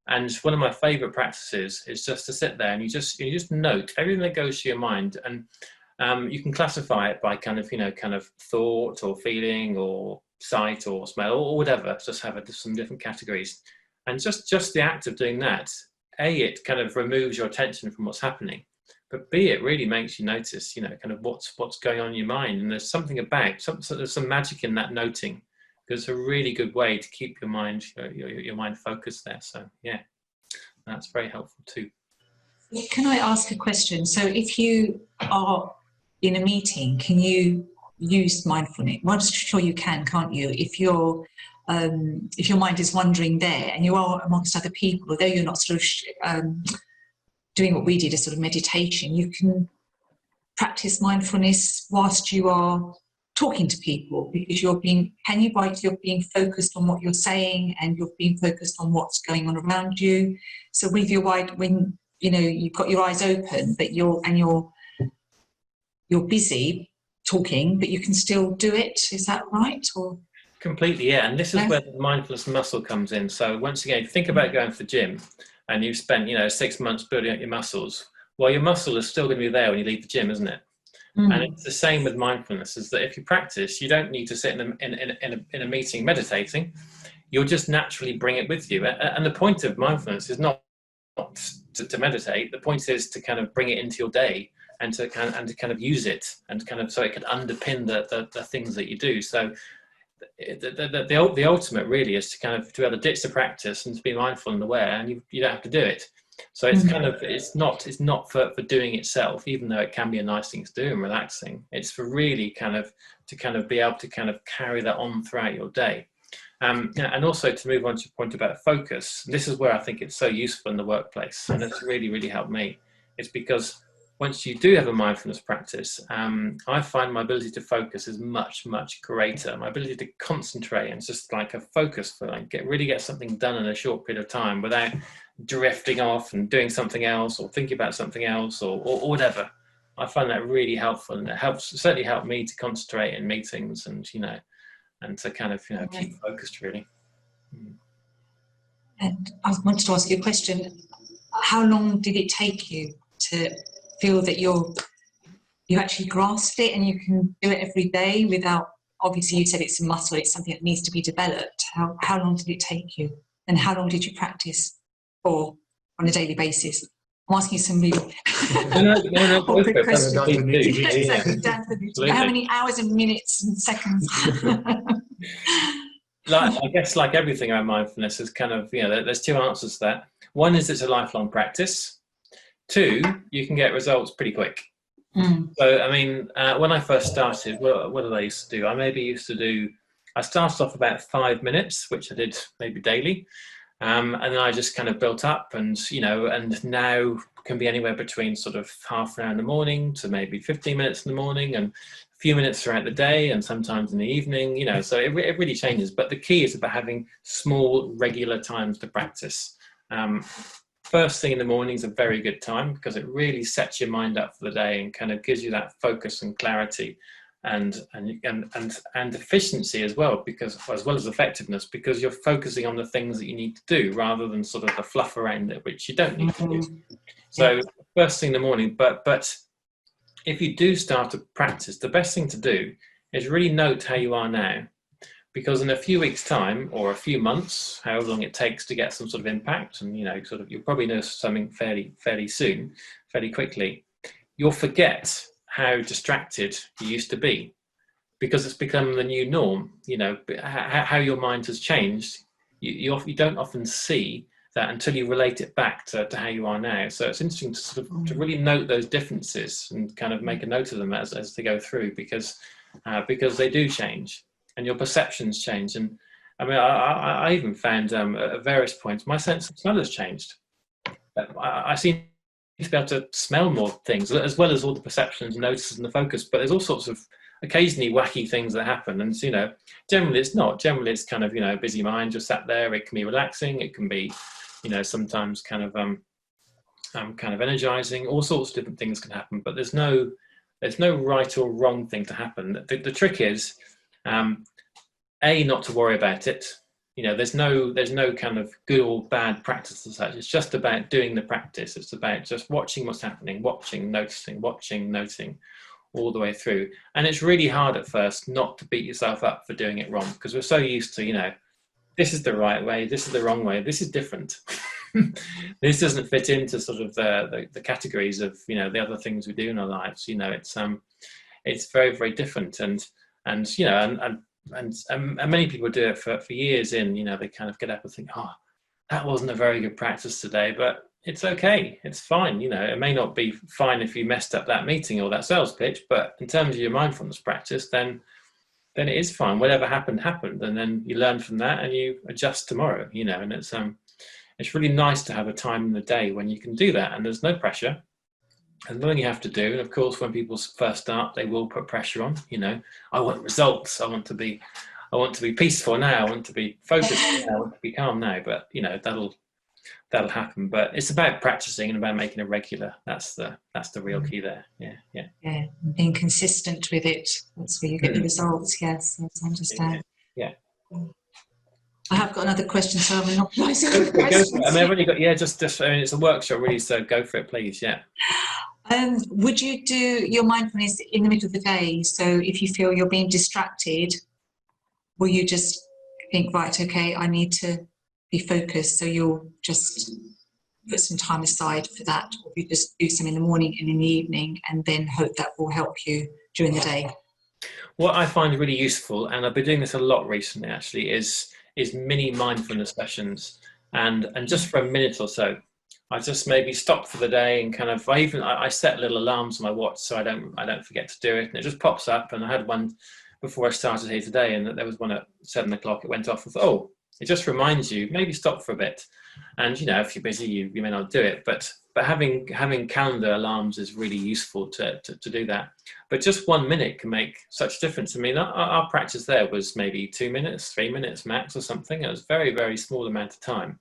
And one of my favorite practices is just to sit there and you just note everything that goes to your mind, and you can classify it by kind of thought or feeling or sight or smell or whatever. Just have some different categories, and just the act of doing that, it kind of removes your attention from what's happening, but B, it really makes you notice, kind of what's going on in your mind. And there's something about there's some magic in that noting, because it's a really good way to keep your mind your mind focused there. So yeah, that's very helpful too. Can I ask a question? So if you are in a meeting, can you use mindfulness? Well, I'm sure you can, can't you? If your mind is wandering there and you are amongst other people, although you're not sort of doing what we did, a sort of meditation, you can practice mindfulness whilst you are talking to people, because you're being focused on what you're saying, and you're being focused on what's going on around you. So with your when you've got your eyes open, but you're busy talking, but you can still do it. Is that right? Or completely, yeah. And this is where the mindfulness muscle comes in. So once again, think about going to the gym, and you've spent 6 months building up your muscles. well, your muscle is still going to be there when you leave the gym, isn't it? And it's the same with mindfulness, is that if you practice, you don't need to sit in a meeting meditating. You'll just naturally bring it with you. And the point of mindfulness is not to meditate. The point is to kind of bring it into your day and to kind of use it, and kind of so it can underpin the things that you do. So the ultimate really is to kind of to be able to ditch the practice and to be mindful and aware, and you don't have to do it. So it's kind of it's not for doing itself, even though it can be a nice thing to do and relaxing. It's for really kind of to be able to kind of carry that on throughout your day. And also to move on to your point about focus, this is where I think it's so useful in the workplace, and it's really, really helped me. It's because once you do have a mindfulness practice, I find my ability to focus is much, much greater. My ability to concentrate and just like a focus for like really get something done in a short period of time without drifting off and doing something else or thinking about something else or whatever. I find that really helpful, and it certainly helped me to concentrate in meetings and, and to kind of, keep focused really. And I wanted to ask you a question. How long did it take you to feel that you actually grasped it and you can do it every day without, obviously you said it's a muscle, it's something that needs to be developed. How long did it take you? And how long did you practice for on a daily basis? I'm asking you some really awkward questions. How many hours and minutes and seconds? I guess like everything around mindfulness is kind of, there's two answers to that. One is it's a lifelong practice. Two, you can get results pretty quick. So, I mean, when I first started, what did I used to do? I started off about 5 minutes, which I did maybe daily. And then I just kind of built up and now can be anywhere between sort of half an hour in the morning to maybe 15 minutes in the morning and a few minutes throughout the day and sometimes in the evening, so it really changes. But the key is about having small, regular times to practice. First thing in the morning is a very good time because it really sets your mind up for the day and kind of gives you that focus and clarity and efficiency as well, because as well as effectiveness, because you're focusing on the things that you need to do rather than sort of the fluff around it which you don't need to do. So first thing in the morning, but if you do start to practice, the best thing to do is really note how you are now, because in a few weeks' time or a few months, however long it takes to get some sort of impact, and you'll probably notice something fairly soon, fairly quickly, you'll forget how distracted you used to be, because it's become the new norm. How your mind has changed. You don't often see that until you relate it back to how you are now. So it's interesting to sort of to really note those differences and kind of make a note of them as they go through, because they do change and your perceptions change. And I mean, I even found at various points my sense of smell has changed. I seem to be able to smell more things, as well as all the perceptions and notices and the focus. But there's all sorts of occasionally wacky things that happen, and generally it's not. Generally it's kind of busy mind just sat there. It can be relaxing. It can be sometimes kind of energizing. All sorts of different things can happen. But there's no right or wrong thing to happen. The trick is not to worry about it. There's no kind of good or bad practice as such. It's just about doing the practice. It's about just watching what's happening, watching, noticing, noting all the way through. And it's really hard at first not to beat yourself up for doing it wrong, because we're so used to, this is the right way, this is the wrong way, this is different. This doesn't fit into sort of the categories of, the other things we do in our lives. It's very, very different. And many people do it for years in, they kind of get up and think, that wasn't a very good practice today, but it's okay, it's fine. It may not be fine if you messed up that meeting or that sales pitch, but in terms of your mindfulness practice, then it is fine. Whatever happened, and then you learn from that and you adjust tomorrow, and it's really nice to have a time in the day when you can do that and there's no pressure. And nothing you have to do. And of course, when people first start, they will put pressure on. I want results. I want to be peaceful now. I want to be focused now. I want to be calm now. But that'll happen. But it's about practicing and about making it regular. That's the real key there. Yeah. Being consistent with it. That's where you get the results. Yes, I understand. Yeah. I have got another question, so I'm monopolising Go the for it, go for questions. it. I mean, I've only got, yeah, just, I mean, it's a workshop really, so go for it, please, yeah. Would you do your mindfulness in the middle of the day? So if you feel you're being distracted, will you just think, right, okay, I need to be focused, so you'll just put some time aside for that, or you just do some in the morning and in the evening, and then hope that will help you during the day? What I find really useful, and I've been doing this a lot recently actually, is mini mindfulness sessions, and just for a minute or so, I just maybe stop for the day and kind of, I set little alarms on my watch so I don't forget to do it, and it just pops up. And I had one before I started here today, and there was one at 7 o'clock. It went off and thought, oh, it just reminds you, maybe stop for a bit. And, you know, if you're busy, you may not do it, but having calendar alarms is really useful to do that. But just 1 minute can make such a difference. I mean, our practice there was maybe 2 minutes, 3 minutes max or something. It was very, very small amount of time.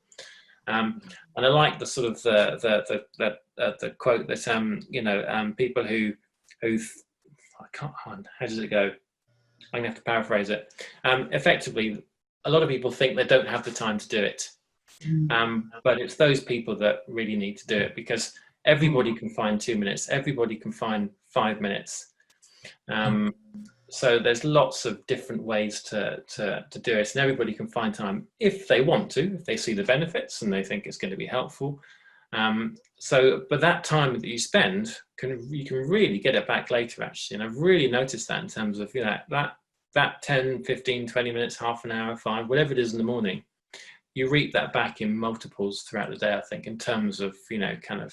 And I like the sort of the quote that you know, people who I can't, how does it go? I'm gonna have to paraphrase it. Effectively, a lot of people think they don't have the time to do it, but it's those people that really need to do it, because everybody can find 2 minutes, everybody can find 5 minutes. So there's lots of different ways to do it, and everybody can find time if they want to, if they see the benefits and they think it's going to be helpful. But that time that you spend, you can really get it back later, actually. And I've really noticed that in terms of, you know, that 10, 15, 20 minutes, half an hour, 5, whatever it is in the morning, you reap that back in multiples throughout the day, I think, in terms of, you know, kind of,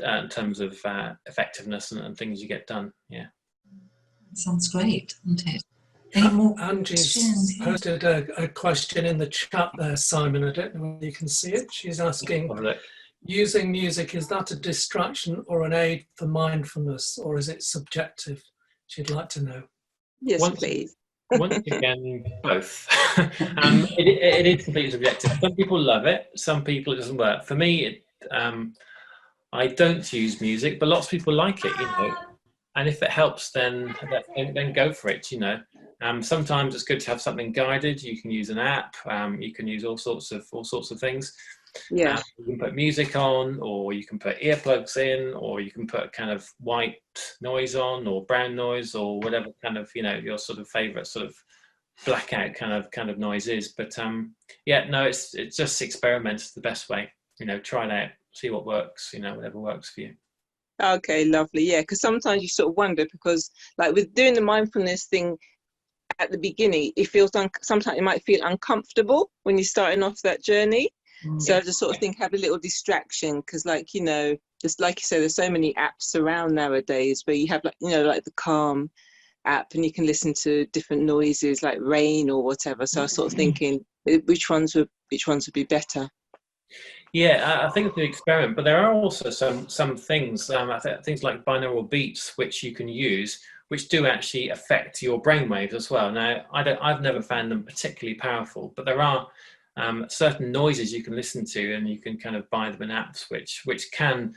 in terms of effectiveness and things you get done. Yeah. Sounds great, doesn't it? Any more Angie's questions? posted a question in the chat there, Simon. I don't know whether you can see it. She's asking, using music, is that a distraction or an aid for mindfulness, or is it subjective? She'd like to know. Yes, please. Once again, both. It is completely subjective. Some people love it, some people it doesn't work. For me, I don't use music, but lots of people like it, you know. And if it helps, then go for it, you know. Sometimes it's good to have something guided. You can use an app. You can use all sorts of things. Yeah. You can put music on, or you can put earplugs in, or you can put kind of white noise on, or brown noise, or whatever kind of, you know, your sort of favorite sort of blackout kind of noise is. But yeah, no, it's just experiment is the best way. You know, try it out, see what works. You know, whatever works for you. Okay, lovely. Yeah, because sometimes you sort of wonder, because like with doing the mindfulness thing at the beginning, it feels sometimes it might feel uncomfortable when you're starting off that journey. So I just sort of think have a little distraction, because, like, you know, just like you said, there's so many apps around nowadays where you have, like, you know, like the Calm app, and you can listen to different noises like rain or whatever. So I was sort of thinking which ones would be better. Yeah, I think it's an experiment, but there are also some things, things like binaural beats, which you can use, which do actually affect your brainwaves as well. Now, I've never found them particularly powerful, but there are certain noises you can listen to, and you can kind of buy them in apps, which can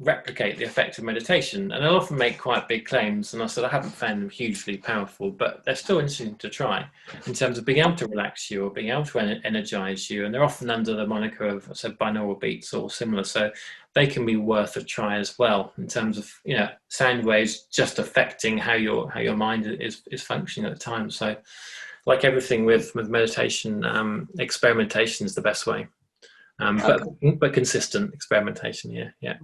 replicate the effect of meditation. And they'll often make quite big claims, and I haven't found them hugely powerful, but they're still interesting to try in terms of being able to relax you or being able to energize you. And they're often under the moniker of binaural beats or similar, so they can be worth a try as well, in terms of, you know, sound waves just affecting how your mind is functioning at the time. So like everything with meditation, experimentation is the best way. But consistent experimentation, yeah.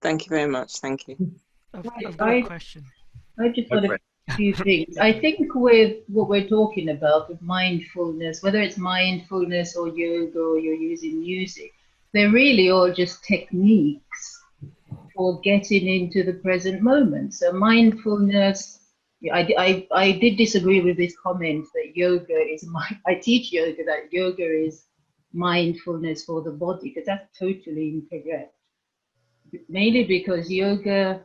Thank you very much. Thank you. I've got a question. I just got a few things. I think with what we're talking about with mindfulness, whether it's mindfulness or yoga or you're using music, they're really all just techniques for getting into the present moment. So mindfulness, I did disagree with this comment that yoga is I teach yoga that yoga is mindfulness for the body, because that's totally incorrect. Mainly because yoga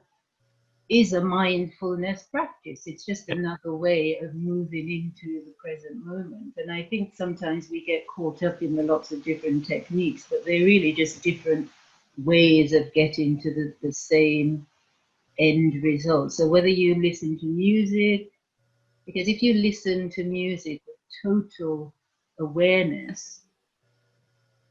is a mindfulness practice. It's just another way of moving into the present moment. And I think sometimes we get caught up in the lots of different techniques, but they're really just different ways of getting to the same end result. So whether you listen to music, because if you listen to music with total awareness,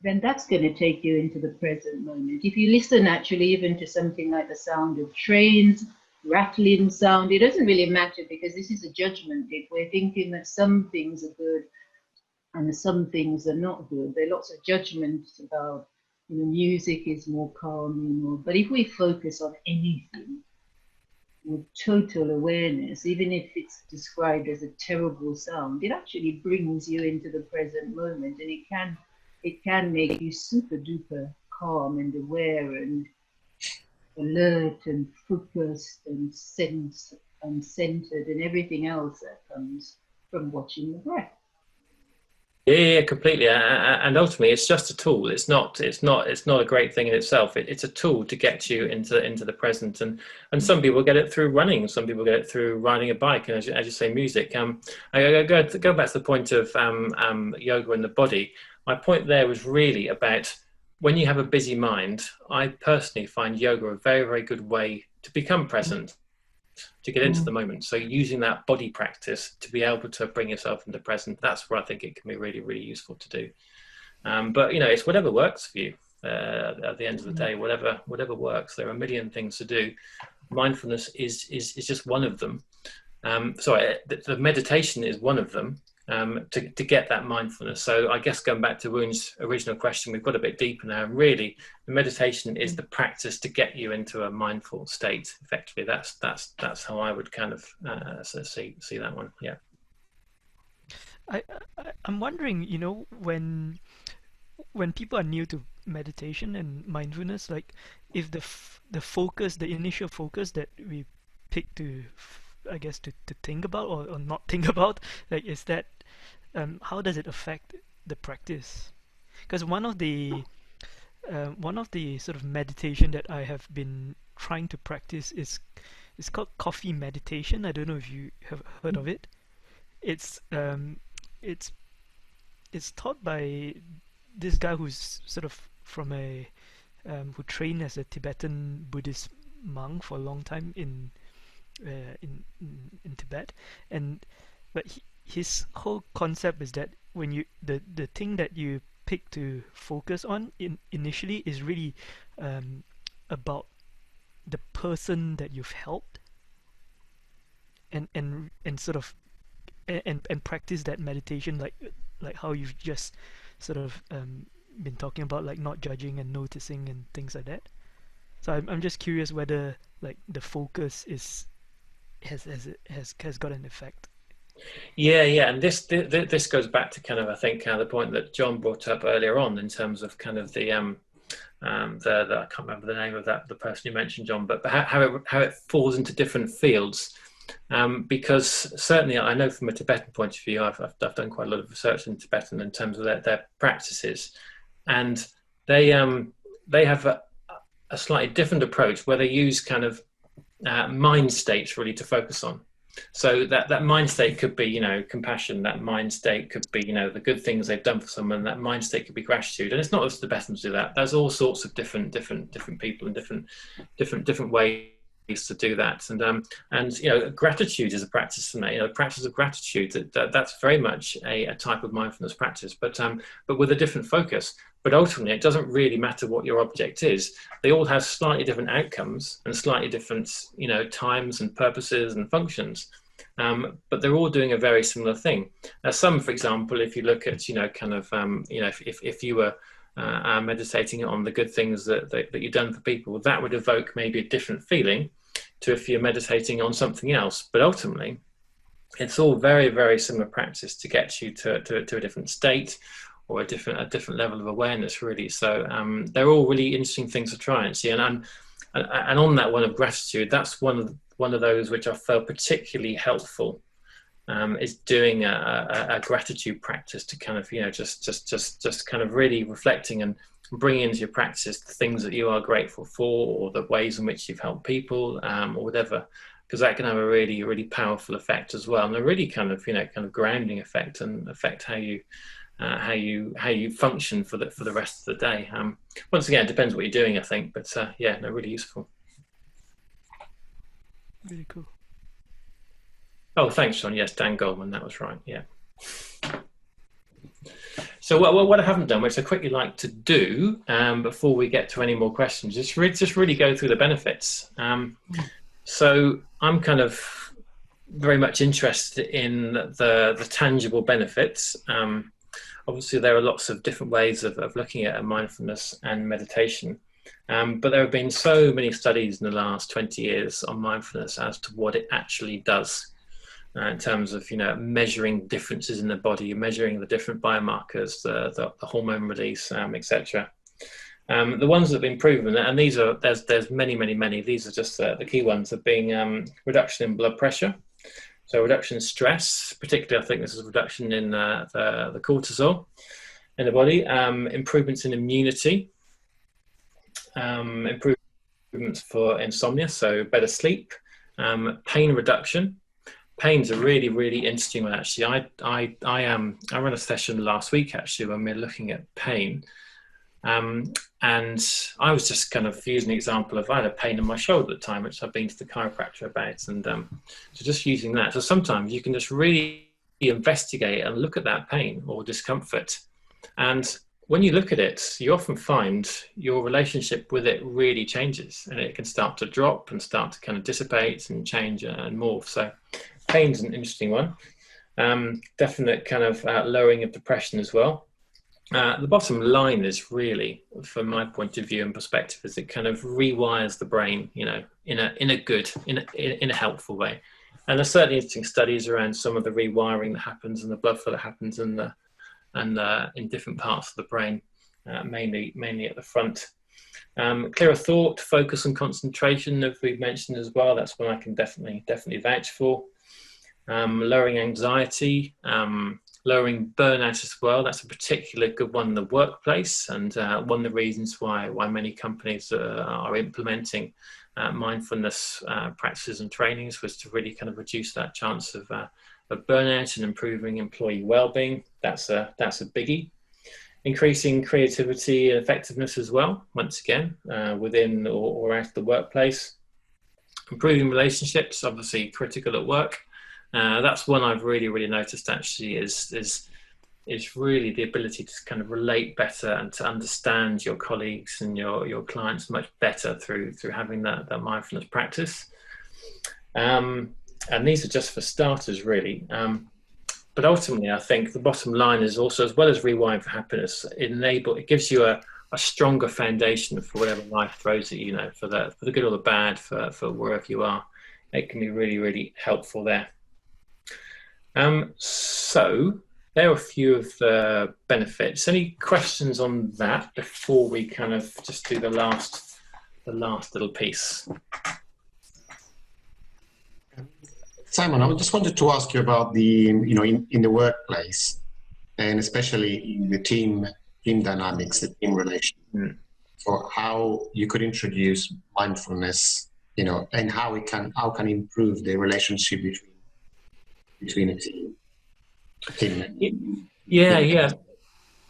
then that's going to take you into the present moment. If you listen actually even to something like the sound of trains, rattling sound, it doesn't really matter, because this is a judgment. If we're thinking that some things are good and some things are not good, there are lots of judgments about, music is more calm, but if we focus on anything with total awareness, even if it's described as a terrible sound, it actually brings you into the present moment, and it can make you super duper calm and aware and alert and focused and sense and centered and everything else that comes from watching the breath. Yeah, completely. And ultimately, it's just a tool. It's not a great thing in itself. It's a tool to get you into the present. And some people get it through running. Some people get it through riding a bike. And as you say, music. I go back to the point of yoga and the body. My point there was really about when you have a busy mind. I personally find yoga a very, very good way to become present, to get into the moment. So using that body practice to be able to bring yourself into present, that's where I think it can be really, really useful to do. But it's whatever works for you. At the end of the day, whatever works. There are a million things to do. Mindfulness is just one of them. The meditation is one of them. To get that mindfulness. So I guess going back to Woon's original question, we've got a bit deeper now. Really, the meditation is the practice to get you into a mindful state. Effectively, that's how I would kind of see that one. Yeah. I'm wondering, when people are new to meditation and mindfulness, like if the initial focus that we pick to, I guess, to think about or not think about, like, is that how does it affect the practice? Because one of the sort of meditation that I have been trying to practice is called coffee meditation. I don't know if you have heard of it. It's taught by this guy who's sort of from who trained as a Tibetan Buddhist monk for a long time in Tibet, but his whole concept is that when you the thing that you pick to focus on initially is really about the person that you've helped, and sort of and practice that meditation like how you've just sort of been talking about, like not judging and noticing and things like that. So I'm just curious whether like the focus has got an effect. Yeah, and this goes back to kind of, I think, the point that John brought up earlier on in terms of kind of the I can't remember the name of the person you mentioned, John, but how it falls into different fields. Because certainly I know from a Tibetan point of view, I've done quite a lot of research in Tibetan in terms of their practices, and they have a slightly different approach where they use kind of mind states really to focus on. So that mind state could be, compassion. That mind state could be, the good things they've done for someone. That mind state could be gratitude. And it's not just the Tibetans do that. There's all sorts of different people and different ways to do that. And gratitude is a practice, and that, practice of gratitude. That's very much a type of mindfulness practice, but with a different focus. But ultimately, it doesn't really matter what your object is. They all have slightly different outcomes and slightly different, times and purposes and functions. But they're all doing a very similar thing. Some, for example, if you look at, if you were meditating on the good things that you've done for people, that would evoke maybe a different feeling to if you're meditating on something else. But ultimately, it's all very, very similar practice to get you to a different state, or a different level of awareness, really. So they're all really interesting things to try and see. And on that one of gratitude, that's one of those which I felt particularly helpful. Is doing a gratitude practice to kind of just kind of really reflecting and bringing into your practice the things that you are grateful for, or the ways in which you've helped people, or whatever. Because that can have a really, really powerful effect as well, and a really kind of grounding effect, and affect how you function for the rest of the day. Once again, it depends what you're doing, I think, but really useful. Really cool. Oh, thanks, John. Yes, Dan Goldman, that was right. Yeah. So what I haven't done, which I quickly like to do before we get to any more questions, is just really go through the benefits. So I'm kind of very much interested in the tangible benefits. Obviously, there are lots of different ways of looking at mindfulness and meditation. But there have been so many studies in the last 20 years on mindfulness as to what it actually does. In terms of measuring differences in the body, measuring the different biomarkers, the hormone release, etc. The ones that have been proven, and these are there's many. These are just the key ones, of being reduction in blood pressure, so reduction in stress. Particularly, I think this is a reduction in the cortisol in the body. Improvements in immunity, improvements for insomnia, so better sleep, pain reduction. Pain's a really interesting one, actually. I ran a session last week, actually, when we were looking at pain, and I was just kind of using an example of, I had a pain in my shoulder at the time, which I've been to the chiropractor about, and so just using that. So sometimes you can just really investigate and look at that pain or discomfort, and when you look at it, you often find your relationship with it really changes, and it can start to drop and start to kind of dissipate and change and morph. So pain's an interesting one. Definite kind of lowering of depression as well. The bottom line is really, from my point of view and perspective, is it kind of rewires the brain, in a helpful way. And there's certainly interesting studies around some of the rewiring that happens and the blood flow that happens in different parts of the brain, mainly at the front. Clearer thought, focus and concentration, as we've mentioned as well. That's one I can definitely vouch for. Lowering anxiety, lowering burnout as well. That's a particular good one in the workplace, and one of the reasons why many companies are implementing mindfulness practices and trainings was to really kind of reduce that chance of burnout and improving employee well-being. That's a biggie. Increasing creativity and effectiveness as well, once again, within or out of the workplace. Improving relationships, obviously critical at work. That's one I've really noticed, actually, is really the ability to kind of relate better and to understand your colleagues and your clients much better through having that mindfulness practice. And these are just for starters, really. But ultimately, I think the bottom line is also, as well as rewiring for happiness, it gives you a stronger foundation for whatever life throws at you, for the good or the bad, for wherever you are. It can be really helpful there. So there are a few of the benefits. Any questions on that before we kind of just do the last little piece? Simon, I just wanted to ask you about the, in the workplace, and especially in the team dynamics, the team relation, for how you could introduce mindfulness, and how can improve the relationship between a team. Yeah.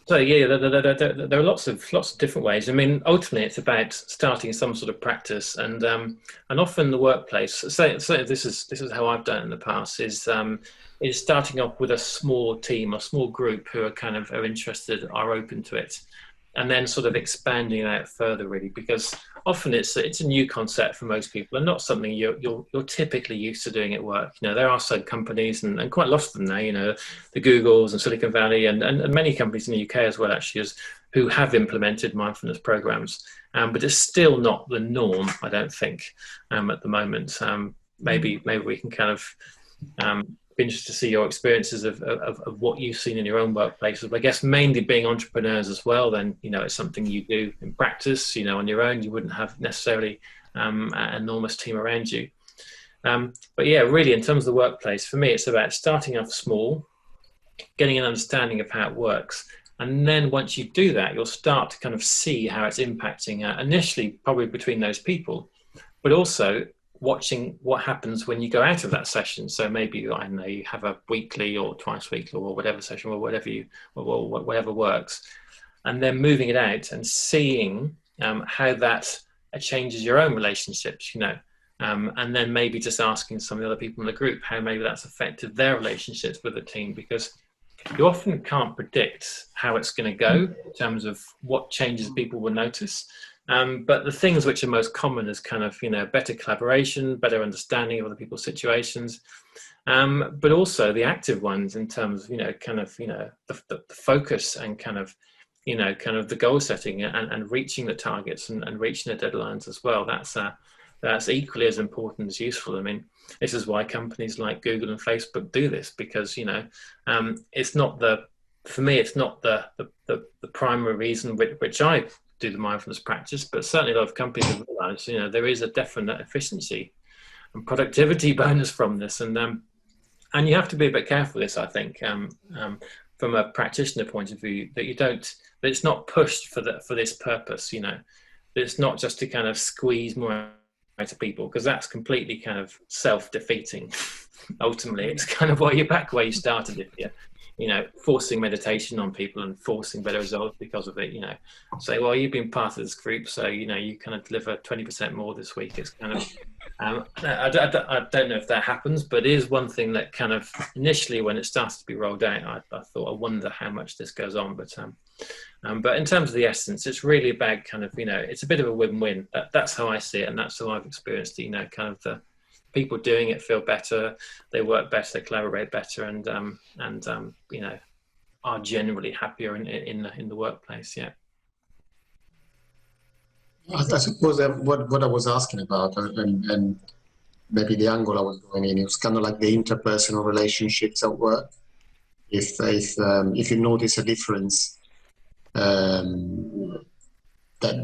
So there are lots of different ways. I mean, ultimately, it's about starting some sort of practice, and often the workplace. So this is how I've done it in the past. Is starting off with a small team, a small group who are interested, are open to it, and then sort of expanding it out further, really, because often it's a new concept for most people and not something you're typically used to doing at work. There are some companies, and quite a lot of them now, the Googles and Silicon Valley and many companies in the UK as well, actually, who have implemented mindfulness programs, but it's still not the norm, I don't think, at the moment. Maybe we can kind of be interested to see your experiences of what you've seen in your own workplaces. I guess mainly being entrepreneurs as well, then it's something you do in practice. On your own, you wouldn't have necessarily an enormous team around you. But yeah, really, in terms of the workplace, for me, it's about starting off small, getting an understanding of how it works, and then once you do that, you'll start to kind of see how it's impacting initially, probably between those people, but also watching what happens when you go out of that session. So maybe, you have a weekly or twice weekly or whatever session, or whatever works, and then moving it out and seeing how that changes your own relationships, and then maybe just asking some of the other people in the group how maybe that's affected their relationships with the team, because you often can't predict how it's going to go in terms of what changes people will notice. But the things which are most common is kind of, better collaboration, better understanding of other people's situations, but also the active ones in terms of, the focus and kind of the goal setting and reaching the targets and reaching the deadlines as well. That's equally as important as useful. I mean, this is why companies like Google and Facebook do this, because, it's not for me, it's not the primary reason which I do the mindfulness practice, but certainly a lot of companies have realized, there is a definite efficiency and productivity bonus from this. And you have to be a bit careful with this, I think, from a practitioner point of view, that it's not pushed for this purpose, that it's not just to kind of squeeze more out of people, because that's completely kind of self-defeating. Ultimately, it's kind of you're back where you started if you're, forcing meditation on people and forcing better results because of it, say, well, you've been part of this group, so, you kind of deliver 20% more this week. It's kind of, I don't know if that happens, but it is one thing that kind of initially when it started to be rolled out, I thought, I wonder how much this goes on. But in terms of the essence, it's really about kind of, it's a bit of a win-win. That's how I see it. And that's how I've experienced it, kind of the people doing it feel better, they work better, they collaborate better, and are generally happier in the workplace. Yeah. I suppose what I was asking about, and maybe the angle I was going in, it was kind of like the interpersonal relationships at work. If you notice a difference, that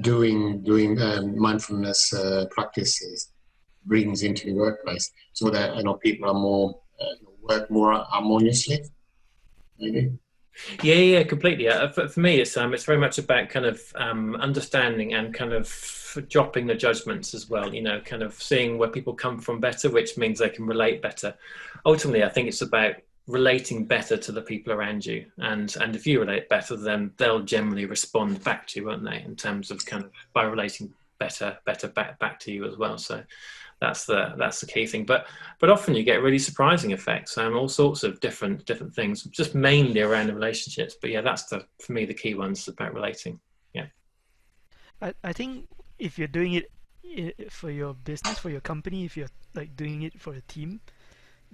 doing mindfulness practices brings into the workplace, so that people are more work more harmoniously, maybe. Yeah, completely. For me, it's very much about kind of understanding and kind of dropping the judgments as well. Kind of seeing where people come from better, which means they can relate better. Ultimately, I think it's about relating better to the people around you, and if you relate better, then they'll generally respond back to you, won't they? In terms of kind of by relating better back to you as well. So that's the key thing. But often you get really surprising effects, all sorts of different things, just mainly around the relationships. But yeah, that's for me the key ones about relating. Yeah. I think if you're doing it for your business, for your company, if you're like doing it for a team,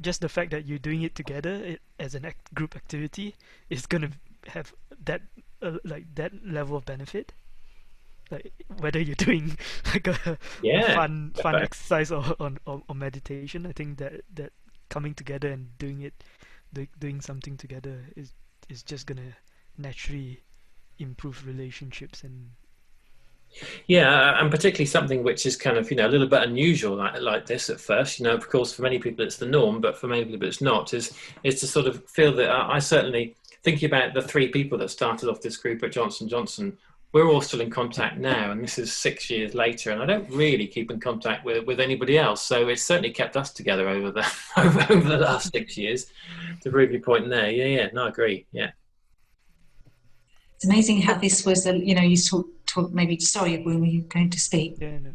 just the fact that you're doing it together as an group activity is gonna have that that level of benefit. Like whether you're doing like a fun exercise or meditation, I think that coming together and doing something together is just gonna naturally improve relationships. And yeah, and particularly something which is kind of a little bit unusual like this at first. Of course, for many people it's the norm, but for many people it's not. Is to sort of feel that I certainly, thinking about the 3 people that started off this group at Johnson & Johnson, we're all still in contact now, and this is 6 years later, and I don't really keep in contact with anybody else. So it's certainly kept us together over the last 6 years. To prove your point there, yeah, no, I agree, yeah. It's amazing how this was, you talk maybe. Sorry, were you going to speak? Yeah, no.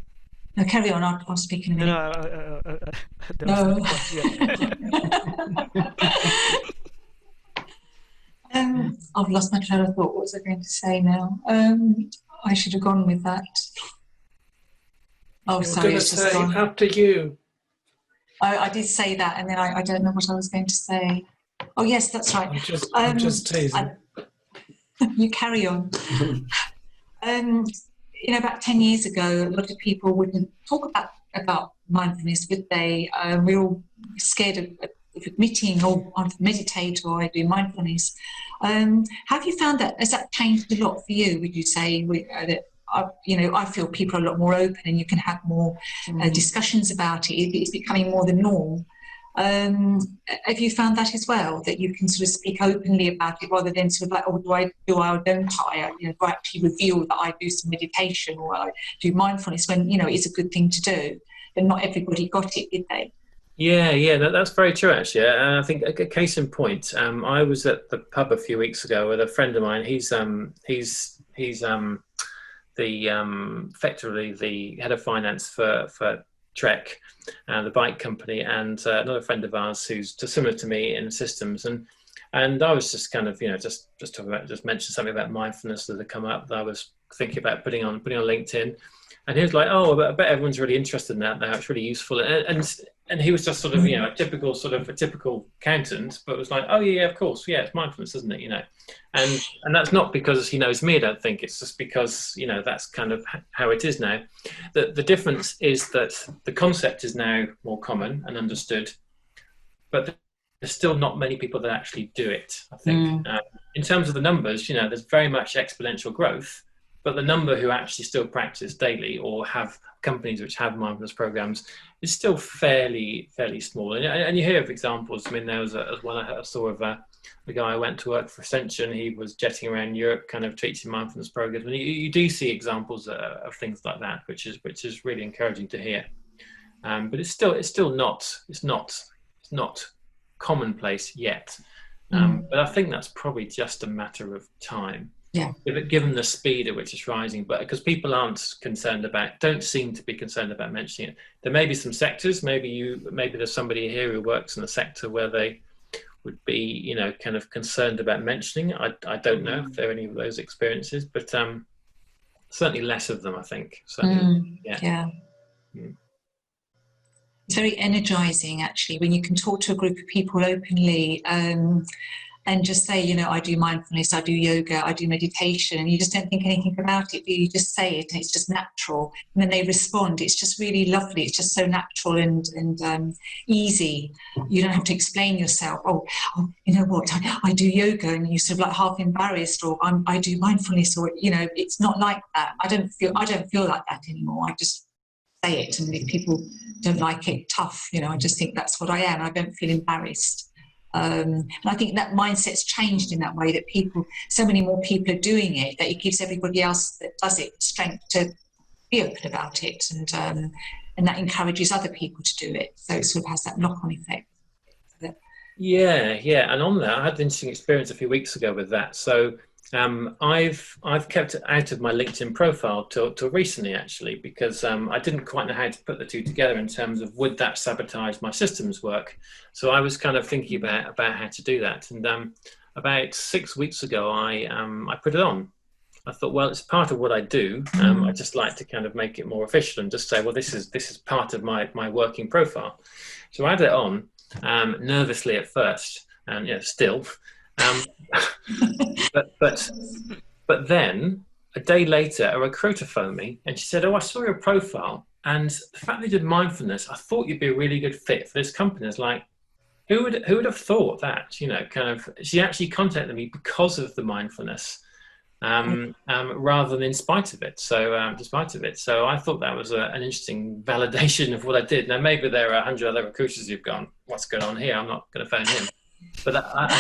No, carry on. I'll speak in a minute. No. I've lost my train of thought. What was I going to say now? I should have gone with that. Oh, sorry, it's just gone. After you. I did say that, and then I don't know what I was going to say. Oh, yes, that's right. I'm just teasing. You carry on. About 10 years ago, a lot of people wouldn't talk about mindfulness, would they? We're all scared of admitting, or I meditate, or I do mindfulness. Have you found that, has that changed a lot for you? Would you say that, I feel people are a lot more open and you can have more discussions about it. It's becoming more the norm. Have you found that as well, that you can sort of speak openly about it rather than sort of like, oh, do I or don't I? Do I actually reveal that I do some meditation or I do mindfulness when, it's a good thing to do? But not everybody got it, did they? Yeah, that's very true, actually. I think a case in point, I was at the pub a few weeks ago with a friend of mine. He's effectively the head of finance for Trek, the bike company, and another friend of ours who's similar to me in systems. And And I was just kind of, just talking about, just mentioned something about mindfulness that had come up that I was thinking about putting on LinkedIn. And he was like, "Oh, I bet everyone's really interested in that now. It's really useful." And he was just sort of, a typical accountant, but was like, "Oh yeah, of course, yeah, it's mindfulness, isn't it?" And that's not because he knows me. I don't think it's just because that's kind of how it is now. The difference is that the concept is now more common and understood, but there's still not many people that actually do it. I think in terms of the numbers, there's very much exponential growth. But the number who actually still practice daily or have companies which have mindfulness programs is still fairly small. And you hear of examples. I mean, there was one I saw of a guy who went to work for Ascension. He was jetting around Europe, kind of teaching mindfulness programs. And you do see examples of things like that, which is really encouraging to hear. But it's still not commonplace yet. But I think that's probably just a matter of time. Yeah. Given the speed at which it's rising, but because people don't seem to be concerned about mentioning it. There may be some sectors, maybe there's somebody here who works in a sector where they would be, kind of concerned about mentioning it. I don't know if there are any of those experiences, but certainly less of them, I think. Certainly, yeah. It's very energizing, actually, when you can talk to a group of people openly and just say, I do mindfulness, I do yoga, I do meditation, and you just don't think anything about it. You just say it, and it's just natural. And then they respond. It's just really lovely. It's just so natural and easy. You don't have to explain yourself. Oh, you know what? I do yoga, and you're sort of like half embarrassed, or I do mindfulness, or it's not like that. I don't feel like that anymore. I just say it, and if people don't like it, tough. I just think that's what I am. I don't feel embarrassed. And I think that mindset's changed in that way, that so many more people are doing it, that it gives everybody else that does it strength to be open about it, and that encourages other people to do it. So it sort of has that knock-on effect. Yeah. And on that, I had an interesting experience a few weeks ago with that. So I've kept it out of my LinkedIn profile till recently, actually, because I didn't quite know how to put the two together in terms of would that sabotage my systems work. So I was kind of thinking about how to do that. And about 6 weeks ago, I put it on. I thought, well, it's part of what I do. I just like to kind of make it more official and just say, well, this is part of my working profile. So I had it on nervously at first, and still. But then a day later, a recruiter phoned me and she said, "Oh, I saw your profile, and the fact that you did mindfulness, I thought you'd be a really good fit for this company." It's like, who would have thought that? Kind of. She actually contacted me because of the mindfulness, rather than in spite of it. So, despite of it. So I thought that was an interesting validation of what I did. Now maybe there are 100 other recruiters who've gone, "What's going on here? I'm not going to phone him." But I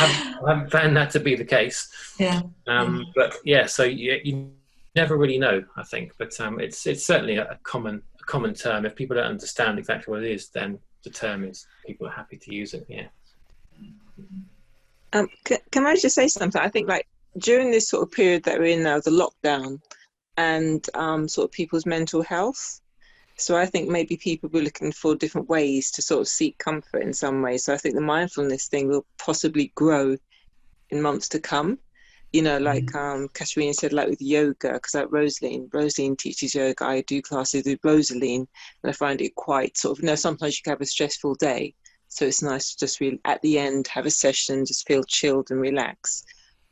haven't found that to be the case. Yeah. But yeah, so you never really know, I think. But it's certainly a common term. If people don't understand exactly what it is, then the term is people are happy to use it. Yeah. Can I just say something? I think like during this sort of period that we're in now, the lockdown, and sort of people's mental health. So I think maybe people were looking for different ways to sort of seek comfort in some way. So I think the mindfulness thing will possibly grow in months to come. Like Katerina said, like with yoga, because like Rosaline teaches yoga. I do classes with Rosaline, and I find it quite sort of, sometimes you can have a stressful day. So it's nice to just really, at the end, have a session, just feel chilled and relax.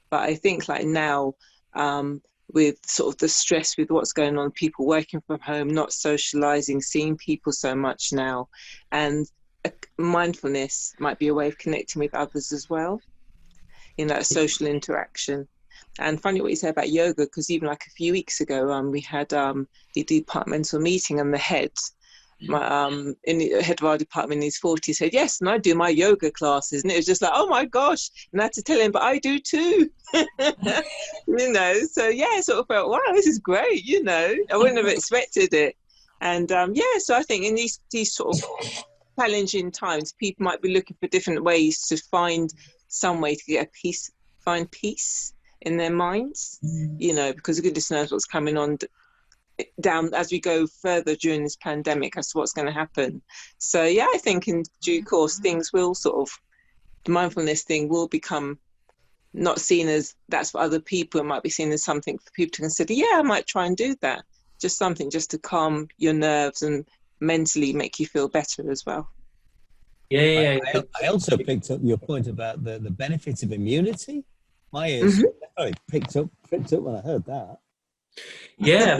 But I think like now, with sort of the stress with what's going on, people working from home, not socializing, seeing people so much now, and mindfulness might be a way of connecting with others as well, that social interaction. And funny what you say about yoga, because even like a few weeks ago, we had the departmental meeting, and the head in the head of our department in his 40s said, "Yes, and I do my yoga classes." And it was just like, oh my gosh. And I had to tell him, but I do too. So yeah, I sort of felt, wow, this is great. I wouldn't have expected it. And so I think in these sort of challenging times, people might be looking for different ways to find some way to get find peace in their minds, because goodness knows what's coming on down as we go further during this pandemic as to what's going to happen. So yeah, I think in due course things will the mindfulness thing will become not seen as that's for other people. It might be seen as something for people to consider. Yeah, I might try and do that. Just something just to calm your nerves and mentally make you feel better as well. Yeah. I also picked up your point about the benefits of immunity. My ears picked up when I heard that. Yeah,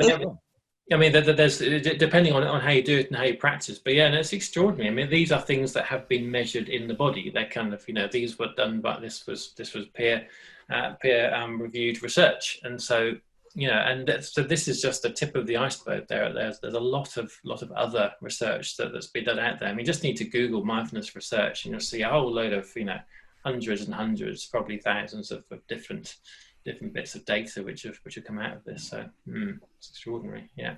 I mean, there's depending on how you do it and how you practice, but yeah, no, it's extraordinary. I mean, these are things that have been measured in the body. They're kind of, these were done, but this was peer reviewed research, and so so this is just the tip of the iceberg. There's a lot of other research that's been done out there. I mean, just need to Google mindfulness research, and you'll see a whole load of hundreds and hundreds, probably thousands of different bits of data which have come out of this. So it's extraordinary. Yeah.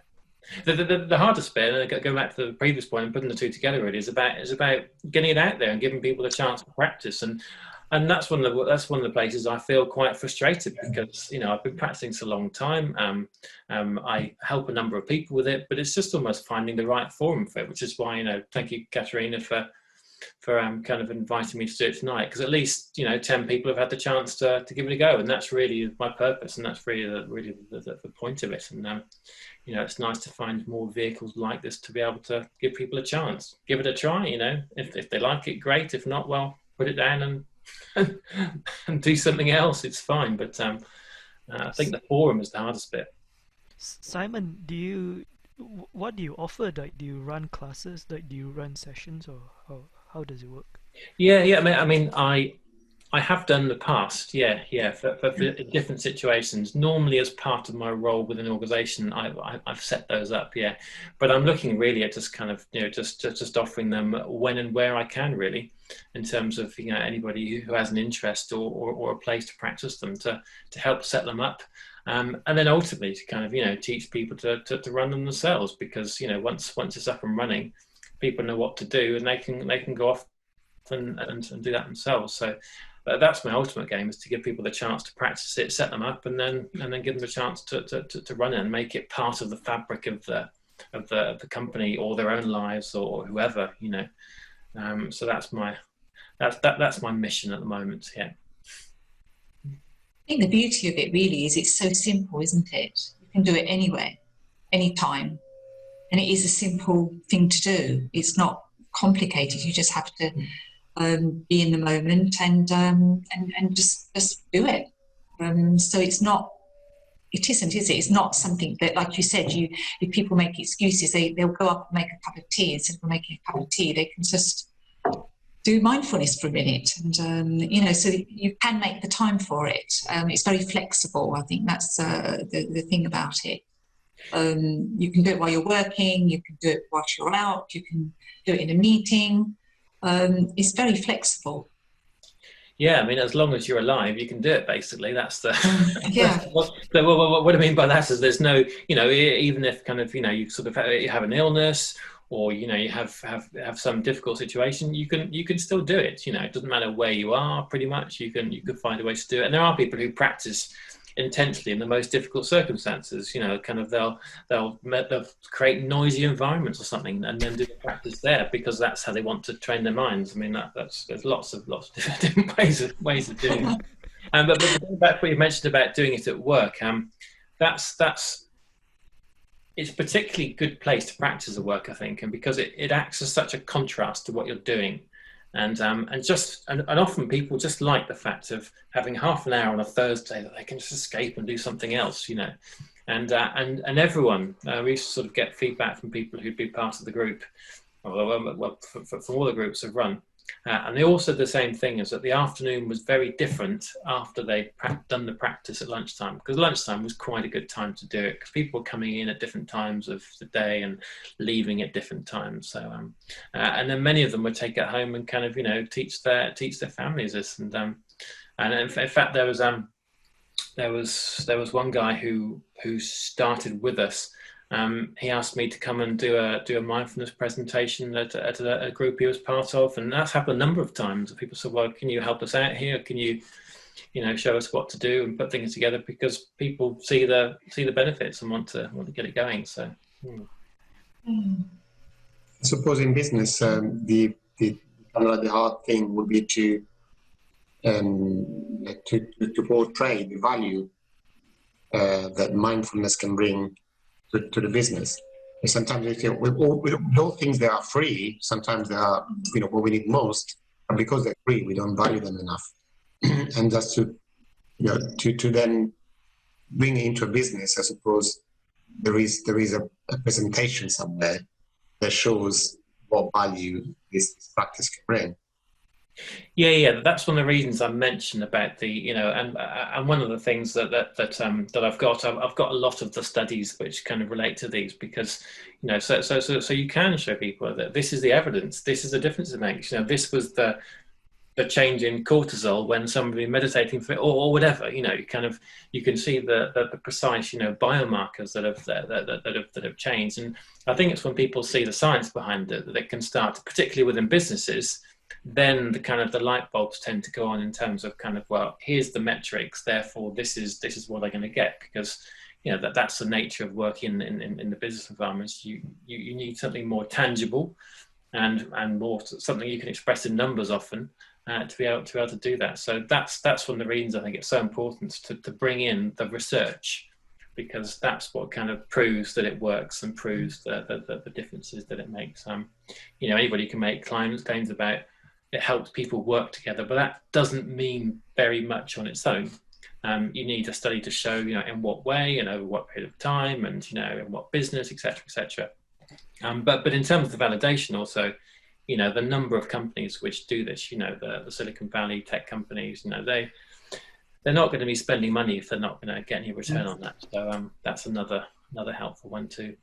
The hardest bit, and going back to the previous point and putting the two together, really is about getting it out there and giving people a chance to practice. And that's one of the places I feel quite frustrated, because I've been practicing for a long time. I help a number of people with it, but it's just almost finding the right forum for it, which is why thank you, Katerina, for kind of inviting me to do it tonight, because at least 10 people have had the chance to give it a go, and that's really my purpose, and that's really the point of it. And it's nice to find more vehicles like this to be able to give people a chance, give it a try. If they like it, great. If not, well, put it down and do something else. It's fine. But I think the forum is the hardest bit. Simon, what do you offer? Like, do you run classes? Like, do you run sessions, or how does it work? Yeah. I mean, I have done the past. Yeah. For different situations. Normally, as part of my role within an organisation, I've set those up. Yeah, but I'm looking really at just kind of just offering them when and where I can, really, in terms of anybody who has an interest or a place to practice them, to help set them up. And then ultimately to kind of teach people to run them themselves, because once it's up and running, people know what to do, and they can go off and do that themselves. So that's my ultimate game, is to give people the chance to practice it, set them up, and then give them a chance to run it and make it part of the fabric of the company or their own lives or whoever. So that's my mission at the moment. Yeah. I think the beauty of it really is it's so simple, isn't it? You can do it anywhere, anytime. And it is a simple thing to do. It's not complicated. You just have to be in the moment and just do it. So it's not, it isn't, is it? It's not something that, like you said, if people make excuses, they'll go up and make a cup of tea. Instead of making a cup of tea, they can just do mindfulness for a minute, and so you can make the time for it. It's very flexible. I think that's the thing about it. You can do it while you're working, you can do it whilst you're out, you can do it in a meeting. It's very flexible. Yeah, I mean, as long as you're alive, you can do it. Basically, that's the yeah. What I mean by that is there's no, even if kind of you sort of you have an illness, or you have some difficult situation, you can still do it. It doesn't matter where you are. Pretty much, you can find a way to do it. And there are people who practice intensely in the most difficult circumstances. Kind of they'll create noisy environments or something, and then do the practice there, because that's how they want to train their minds. I mean, there's lots of different ways of doing it. But going back to what you mentioned about doing it at work, it's a particularly good place to practice at work, I think, and because it acts as such a contrast to what you're doing. And often people just like the fact of having half an hour on a Thursday that they can just escape and do something else, and everyone, we sort of get feedback from people who'd been part of the group, from all the groups have run, and they all said the same thing, is that the afternoon was very different after they'd done the practice at lunchtime, because lunchtime was quite a good time to do it, because people were coming in at different times of the day and leaving at different times. So and then many of them would take it home and kind of teach their families this, and in fact there was one guy who started with us. He asked me to come and do a mindfulness presentation at a group he was part of, and that's happened a number of times. People said, "Well, can you help us out here? Can you, show us what to do and put things together?" Because people see the benefits and want to get it going. So, I suppose in business, the hard thing would be to and to portray the value that mindfulness can bring to the business. And sometimes we feel with all things that are free, sometimes they are, what we need most, and because they're free, we don't value them enough. And just to then bring it into a business, I suppose there is a presentation somewhere that shows what value this practice can bring. Yeah, that's one of the reasons I mentioned about the, and one of the things that I've got a lot of the studies which kind of relate to these, because, so you can show people that this is the evidence, this is the difference it makes. This was the change in cortisol when somebody meditating for, or whatever. You can see the precise biomarkers that have changed. And I think it's when people see the science behind it that it can start, particularly within businesses. Then the light bulbs tend to go on in terms of well, here's the metrics, therefore this is what they're going to get, because that's the nature of working in the business environments. You need something more tangible and more something you can express in numbers often to be able to do that. So that's one of the reasons I think it's so important to bring in the research, because that's what kind of proves that it works and proves the differences that it makes. Anybody can make claims about it helps people work together, but that doesn't mean very much on its own. You need a study to show, in what way and over what period of time, and in what business, etc., etc. But in terms of the validation, also, the number of companies which do this, the Silicon Valley tech companies, they're not going to be spending money if they're not going to get any return on that. So that's another helpful one too.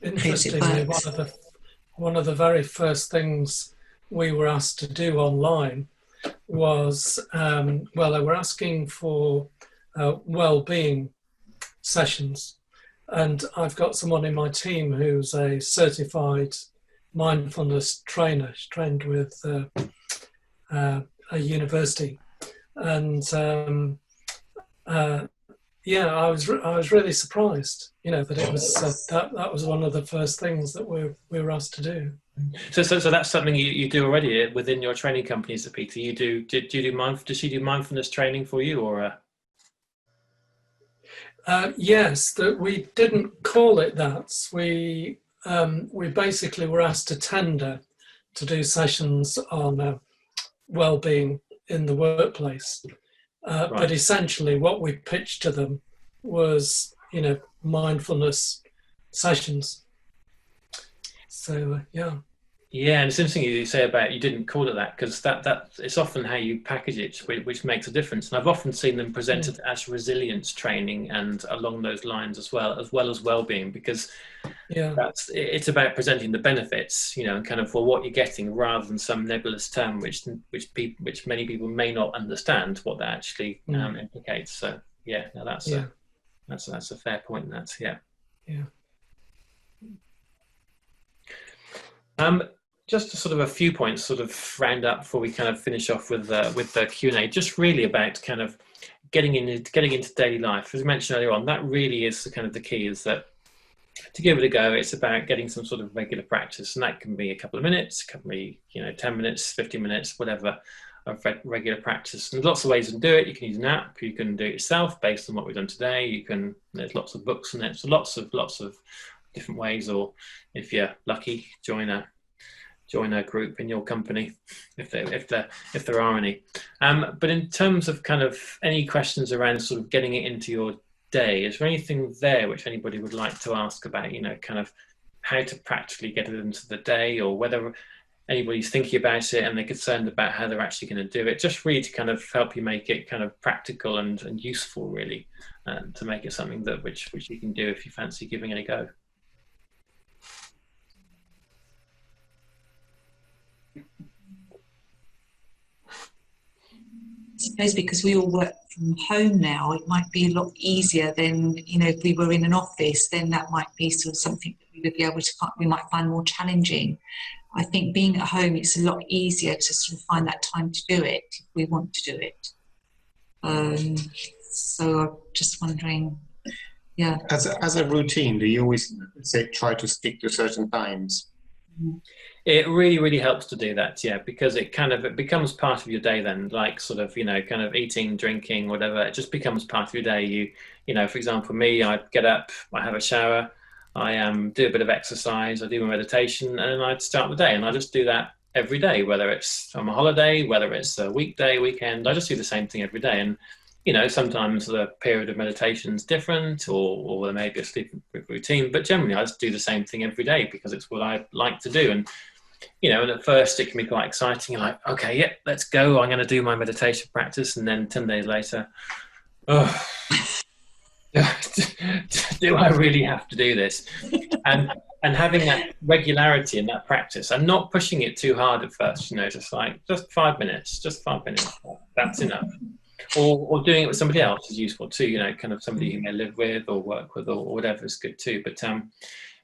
Interestingly, one of the very first things we were asked to do online was, they were asking for well-being sessions. And I've got someone in my team who's a certified mindfulness trainer. She's trained with a university. And I was really surprised, that it was that was one of the first things that we were asked to do. So that's something you do already within your training companies, Peter. Does she do mindfulness training for you, or? Yes, that we didn't call it that. We basically were asked to tender to do sessions on well-being in the workplace. Right. But essentially what we pitched to them was, mindfulness sessions. So, yeah. Yeah, and it's interesting you say about you didn't call it that, because that it's often how you package it which makes a difference. And I've often seen them presented as resilience training and along those lines as well as well-being, because it's about presenting the benefits, and kind of for what you're getting, rather than some nebulous term which many people may not understand what that actually implicates. So that's a fair point. Just sort of a few points, sort of round up before we kind of finish off with the Q&A. Just really about kind of getting into daily life. As I mentioned earlier on, that really is the key. Is that to give it a go, it's about getting some sort of regular practice, and that can be a couple of minutes, can be 10 minutes, 15 minutes, whatever, of regular practice. And there's lots of ways to do it. You can use an app. You can do it yourself based on what we've done today. There's lots of books on it. So lots of different ways. Or if you're lucky, join a group in your company, if there are any. But in terms of kind of any questions around sort of getting it into your day, is there anything there which anybody would like to ask about, kind of how to practically get it into the day, or whether anybody's thinking about it and they're concerned about how they're actually going to do it? Just really to kind of help you make it kind of practical and useful, really, to make it something that which you can do if you fancy giving it a go. I suppose because we all work from home now, it might be a lot easier than, if we were in an office, then that might be sort of something that we would be able to we might find more challenging. I think being at home, it's a lot easier to sort of find that time to do it if we want to do it. So I'm just wondering, As a routine, do you always try to stick to certain times? It really, really helps to do that, yeah, because it becomes part of your day then, like sort of, kind of eating, drinking, whatever. It just becomes part of your day. For example, me, I get up, I have a shower, I do a bit of exercise, I do my meditation, and then I start the day. And I just do that every day, whether it's on a holiday, whether it's a weekday, weekend. I just do the same thing every day. And sometimes the period of meditation is different, or there may be a sleep routine, but generally I just do the same thing every day because it's what I like to do. And and at first it can be quite exciting. You're like, okay, yeah, let's go. I'm going to do my meditation practice. And then 10 days later, oh, do I really have to do this? And having that regularity in that practice and not pushing it too hard at first, just 5 minutes, that's enough. Or doing it with somebody else is useful too, kind of somebody you may live with or work with or whatever is good too. But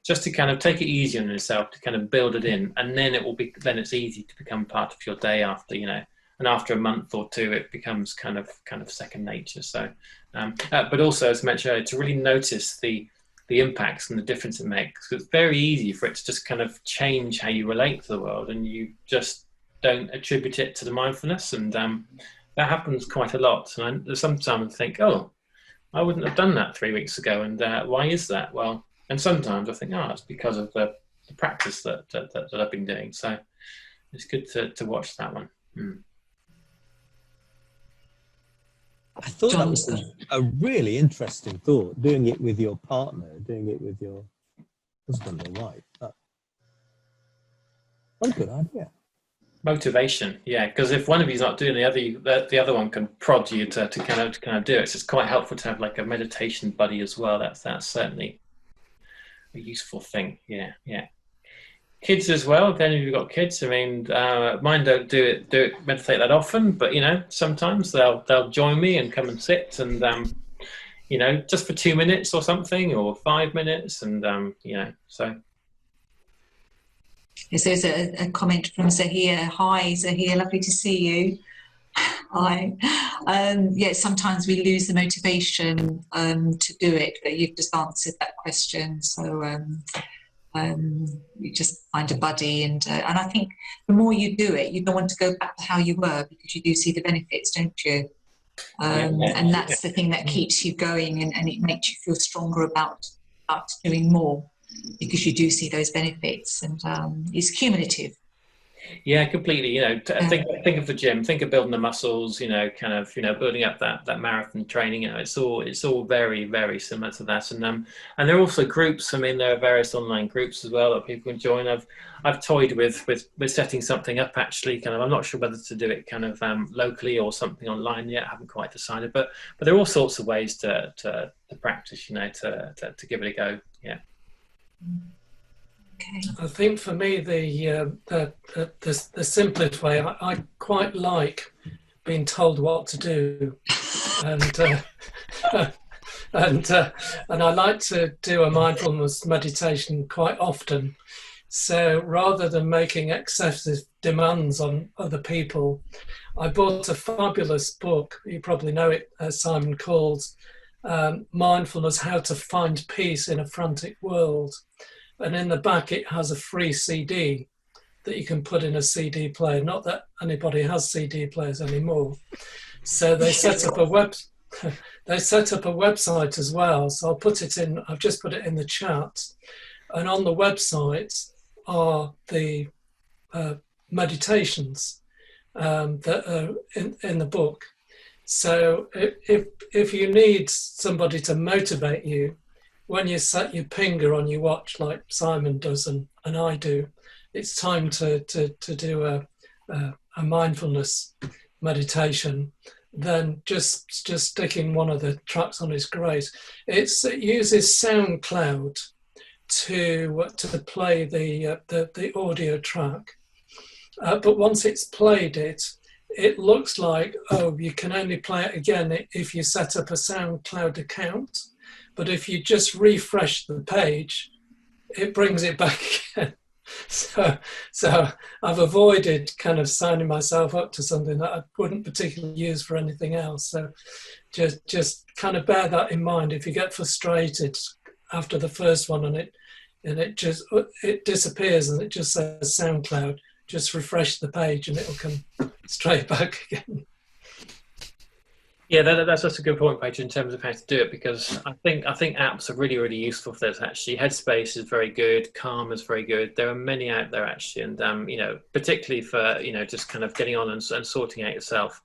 just to kind of take it easy on yourself, to kind of build it in, and then then it's easy to become part of your day after, and after a month or two, it becomes kind of second nature. So, but also, as mentioned earlier, to really notice the impacts and the difference it makes. Because it's very easy for it to just kind of change how you relate to the world, and you just don't attribute it to the mindfulness. And that happens quite a lot. And sometimes I think, oh, I wouldn't have done that 3 weeks ago. And why is that? Well, and sometimes I think, it's because of the practice that I've been doing. So it's good to watch that one. I thought that was a really interesting thought, doing it with your partner, doing it with your husband or wife. What a good idea. Motivation, yeah, because if one of you's not doing the other one can prod you to kind of do it. So it's quite helpful to have like a meditation buddy as well. That's certainly a useful thing. Yeah. Kids as well. If any of you've got kids, I mean, mine don't do it meditate that often, but sometimes they'll join me and come and sit and just for 2 minutes or something, or 5 minutes, and so. Yes, there's a comment from Zahir. Hi, Zahir, lovely to see you. Hi. Sometimes we lose the motivation to do it, but you've just answered that question. So you just find a buddy, and I think the more you do it, you don't want to go back to how you were, because you do see the benefits, don't you? And that's the thing that keeps you going, and it makes you feel stronger about doing more, because you do see those benefits, and it's cumulative. Yeah, completely. Think of the gym, think of building the muscles, building up that marathon training. It's all very, very similar to that. And there are also groups. I mean, there are various online groups as well that people can join. I've toyed with setting something up, actually. Kind of, I'm not sure whether to do it kind of locally or something online yet. I haven't quite decided, but there are all sorts of ways to practice, to give it a go. Yeah. Okay. I think for me, the simplest way, I quite like being told what to do, and I like to do a mindfulness meditation quite often. So rather than making excessive demands on other people, I bought a fabulous book. You probably know it, Simon, called Mindfulness: How to Find Peace in a Frantic World. And in the back, it has a free CD that you can put in a CD player. Not that anybody has CD players anymore. So they set up a website as well. So I'll put it in. I've just put it in the chat. And on the website are the meditations that are in the book. So if you need somebody to motivate you, when you set your finger on your watch, like Simon does and I do, it's time to do a mindfulness meditation, then just sticking one of the tracks on is great. It uses SoundCloud to play the audio track, but once it's played it looks like, you can only play it again if you set up a SoundCloud account. But if you just refresh the page, it brings it back again. So I've avoided kind of signing myself up to something that I wouldn't particularly use for anything else. So just kind of bear that in mind. If you get frustrated after the first one and and it disappears and it just says SoundCloud. Just refresh the page and it'll come straight back again. Yeah, that's a good point, Paige, in terms of how to do it, because I think apps are really, really useful for this. Actually, Headspace is very good, Calm is very good. There are many out there actually, and you know, particularly for just kind of getting on and sorting out yourself.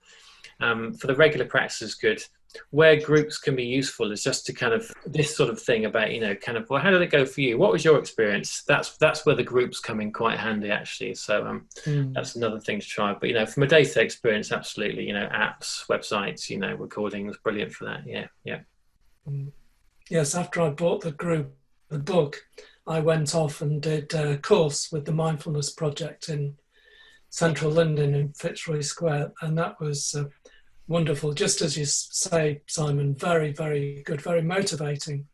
For the regular practice is good. Where groups can be useful is just to kind of this sort of thing about kind of, well, how did it go for you? What was your experience? That's where the groups come in quite handy actually. So that's another thing to try. But from a day-to-day experience, absolutely. Apps, websites, recordings, brilliant for that. Yeah. Yes, after I bought the book, I went off and did a course with the Mindfulness Project in central London in Fitzroy Square, and that was wonderful. Just as you say, Simon, very, very good, very motivating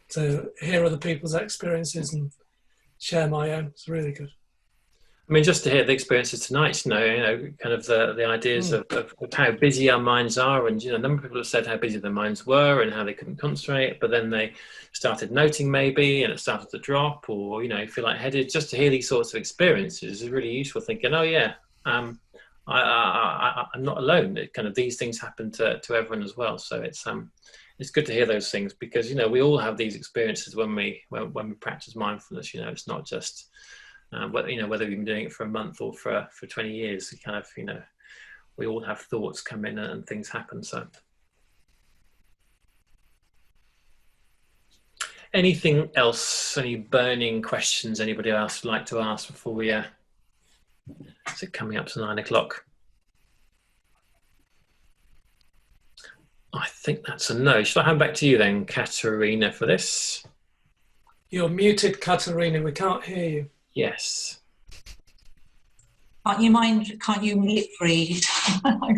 to hear other people's experiences and share my own. It's really good. I mean, just to hear the experiences tonight, kind of the ideas of how busy our minds are, and a number of people have said how busy their minds were and how they couldn't concentrate, but then they started noting maybe, and it started to drop, or feel lightheaded. Just to hear these sorts of experiences is really useful. Thinking, oh yeah, I'm not alone. Kind of these things happen to everyone as well. So it's good to hear those things, because we all have these experiences when we practice mindfulness. It's not just whether we've been doing it for a month or for 20 years. Kind of we all have thoughts come in and things happen. So anything else? Any burning questions anybody else would like to ask before we? Is it coming up to 9 o'clock? I think that's a no. Shall I hand back to you then, Katerina, for this? You're muted, Katerina. We can't hear you. Yes. Can't you lip read? I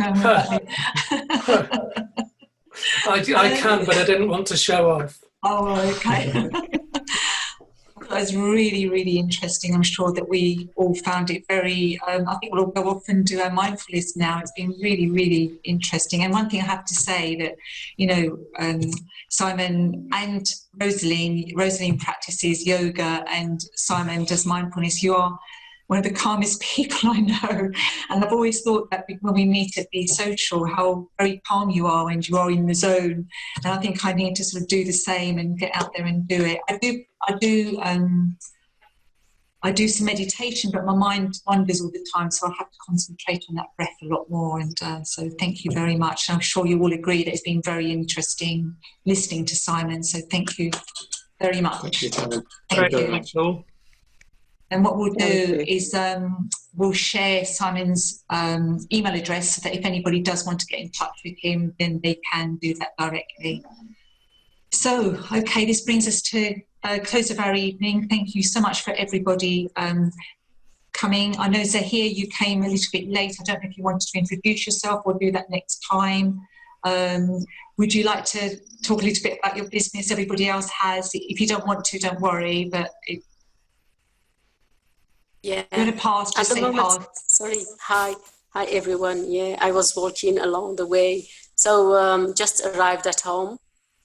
can, but I didn't want to show off. Oh, okay. That was really, really interesting. I'm sure that we all found it very, I think we'll all go off and do our mindfulness now. It's been really, really interesting. And one thing I have to say that, Simon and Rosaline practices yoga and Simon does mindfulness. You are one of the calmest people I know. And I've always thought that when we meet at the social, how very calm you are when you are in the zone. And I think I need to sort of do the same and get out there and do it. I do some meditation, but my mind wanders all the time, so I have to concentrate on that breath a lot more. And so thank you very much. I'm sure you all agree that it's been very interesting listening to Simon. So thank you very much. Thank you, Simon. Thank you very much. And what we'll do is we'll share Simon's email address so that if anybody does want to get in touch with him, then they can do that directly. So, okay, this brings us to close of our evening. Thank you so much for everybody coming. I know, Zahir, you came a little bit late. I don't know if you wanted to introduce yourself or do that next time. Would you like to talk a little bit about your business? Everybody else has. If you don't want to, don't worry, but... Yeah. You're going to pass, just say pass. Sorry. Hi everyone. Yeah, I was walking along the way, so just arrived at home.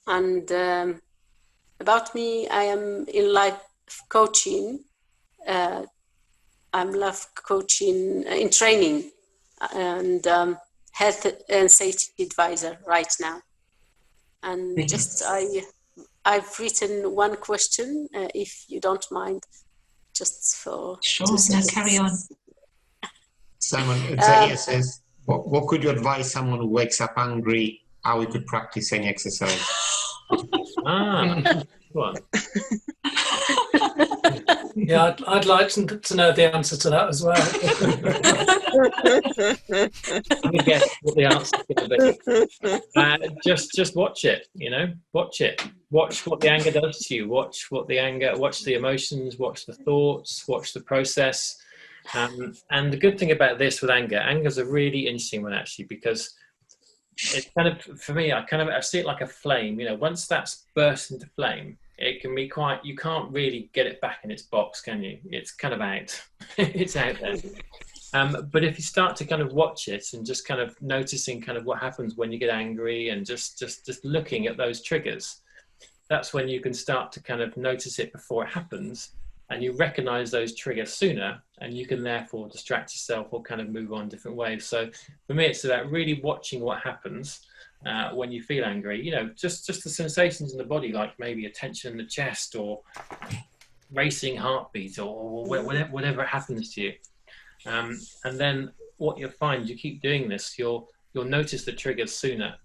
And about me, I am in life coaching. I'm life coaching in training and health and safety advisor right now. And just I've written one question, if you don't mind. Just for sure, now carry on. Simon, Zahir says, what could you advise someone who wakes up angry, how he could practice any exercise? Go on. Yeah, I'd like to know the answer to that as well. Let me guess what the answer is going to be. Just watch it, watch it. Watch what the anger does to you. Watch the emotions, watch the thoughts, watch the process. And the good thing about this with anger's a really interesting one actually, because it's kind of, for me, I see it like a flame. Once that's burst into flame, it can be you can't really get it back in its box, can you? It's kind of out. It's out there. But if you start to kind of watch it and just kind of noticing kind of what happens when you get angry and just looking at those triggers, that's when you can start to kind of notice it before it happens, and you recognize those triggers sooner, and you can therefore distract yourself or kind of move on different ways. So for me, it's about really watching what happens when you feel angry. You know, just the sensations in the body, like maybe a tension in the chest or racing heartbeat or whatever happens to you. And then what you'll find, you keep doing this, you'll notice the triggers sooner,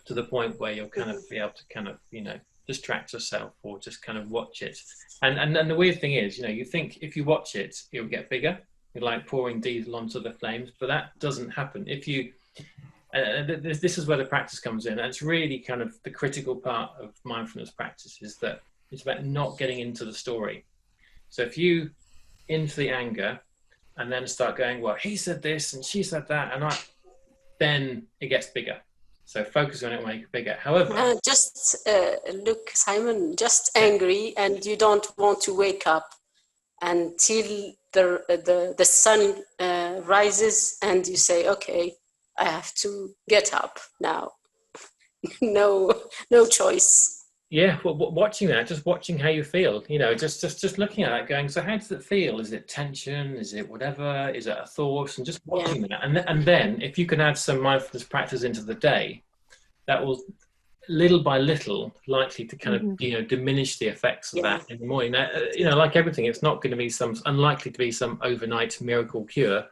to the point where you'll kind of be able to kind of, you know, distract yourself or just kind of watch it. And the weird thing is, you know, you think if you watch it, it'll get bigger. You're like pouring diesel onto the flames, but that doesn't happen. If you, this is where the practice comes in. And it's really kind of the critical part of mindfulness practice, is that it's about not getting into the story. So if you into the anger and then start going, well, he said this and she said that, and then it gets bigger. So focus on it and make it bigger. However, look, Simon, just angry, and you don't want to wake up until the sun rises, and you say, okay, I have to get up now. no choice. Yeah, well, watching that, just watching how you feel, you know, just looking at that, going, so how does it feel? Is it tension? Is it whatever? Is it a thought? And just watching that. And then if you can add some mindfulness practice into the day, that will, little by little, likely to kind of, you know, diminish the effects of that in the morning. Now, you know, like everything, it's not going to be unlikely to be some overnight miracle cure.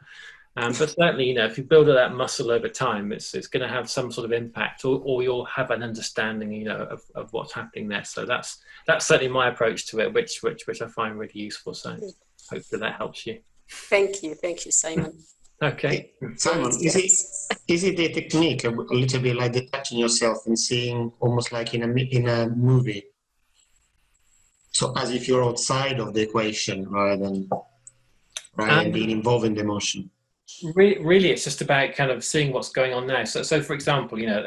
But certainly, you know, if you build that muscle over time, it's going to have some sort of impact, or you'll have an understanding, you know, of what's happening there. So that's certainly my approach to it, which I find really useful. So hopefully that helps you. Thank you, Simon. Okay, Simon, is it a technique a little bit like detaching yourself and seeing almost like in a movie? So as if you're outside of the equation rather than being involved in the emotion. Really, it's just about kind of seeing what's going on now. So for example, you know,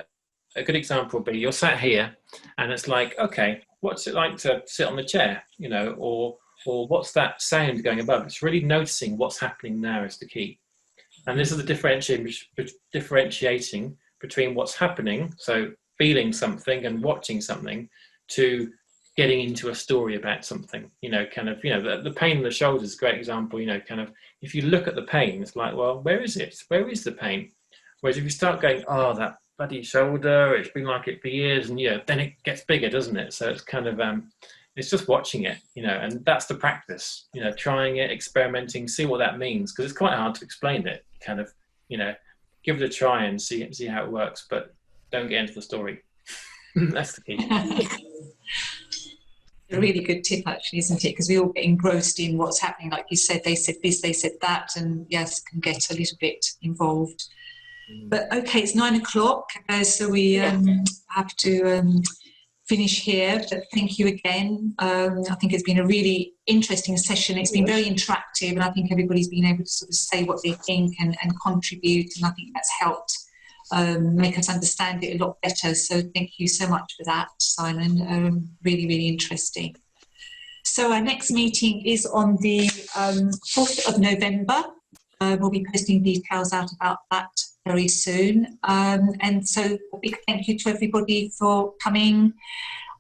a good example would be you're sat here and it's like, okay, what's it like to sit on the chair, you know, or what's that sound going above? It's really noticing what's happening now is the key. And this is the differentiating between what's happening, so feeling something and watching something, to getting into a story about something, you know, kind of, you know, the pain in the shoulder is a great example, you know, kind of, if you look at the pain, it's like, well, where is it? Where is the pain? Whereas if you start going, oh, that bloody shoulder, it's been like it for years, and, you know, then it gets bigger, doesn't it? So it's kind of, it's just watching it, you know, and that's the practice, you know, trying it, experimenting, see what that means, because it's quite hard to explain it, kind of, you know, give it a try and see how it works, but don't get into the story. That's the key. A really good tip, actually, isn't it? Because we all get engrossed in what's happening. Like you said, they said this, they said that, and yes, can get a little bit involved. But okay, it's 9 o'clock, so we have to finish here. But thank you again. I think it's been a really interesting session. It's been very interactive, and I think everybody's been able to sort of say what they think and contribute, and I think that's helped make us understand it a lot better. So thank you so much for that, Simon. Really, really interesting. So our next meeting is on the 4th of November. We'll be posting details out about that very soon. And so a big thank you to everybody for coming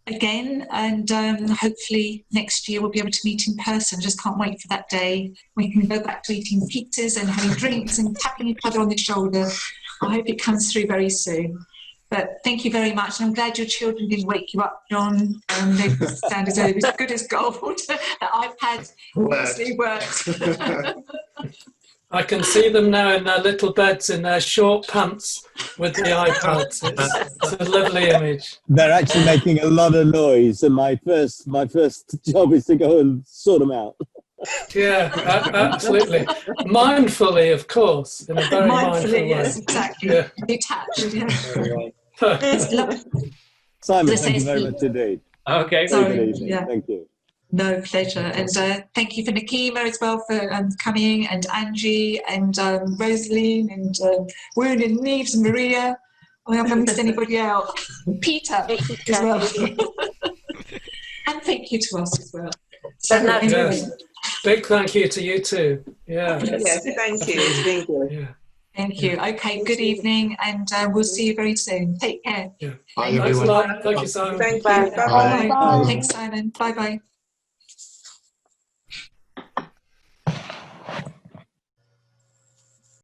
again, and hopefully next year we'll be able to meet in person. Just can't wait for that day. We can go back to eating pizzas and having drinks and tapping each other on the shoulder. I hope it comes through very soon. But thank you very much. And I'm glad your children didn't wake you up, John. They sound as good as gold. The iPad obviously works. I can see them now in their little beds in their short pants with the iPads. It's a lovely image. They're actually making a lot of noise, and my first job is to go and sort them out. Yeah, absolutely. Mindfully, of course, in a very mindful way. Yes, exactly. Yeah. Detached. Yeah. Simon, thank you very much indeed. Okay. Sorry, Thank you. No, pleasure. And thank you for Nikima as well for coming, and Angie, and Rosaline, and Woon, and Neves, and Maria. I haven't missed anybody out. Peter as well. And thank you to us as well. So yes. Big thank you to you too. Yeah. Yes, thank you. It's been good. Yeah. Thank you. Okay, good evening, and we'll see you very soon. Take care. Yeah. Bye, Thanks a everyone. lot. Thank you, Simon. Thank you. Bye. Bye-bye. Bye. Thanks, Simon. Bye-bye.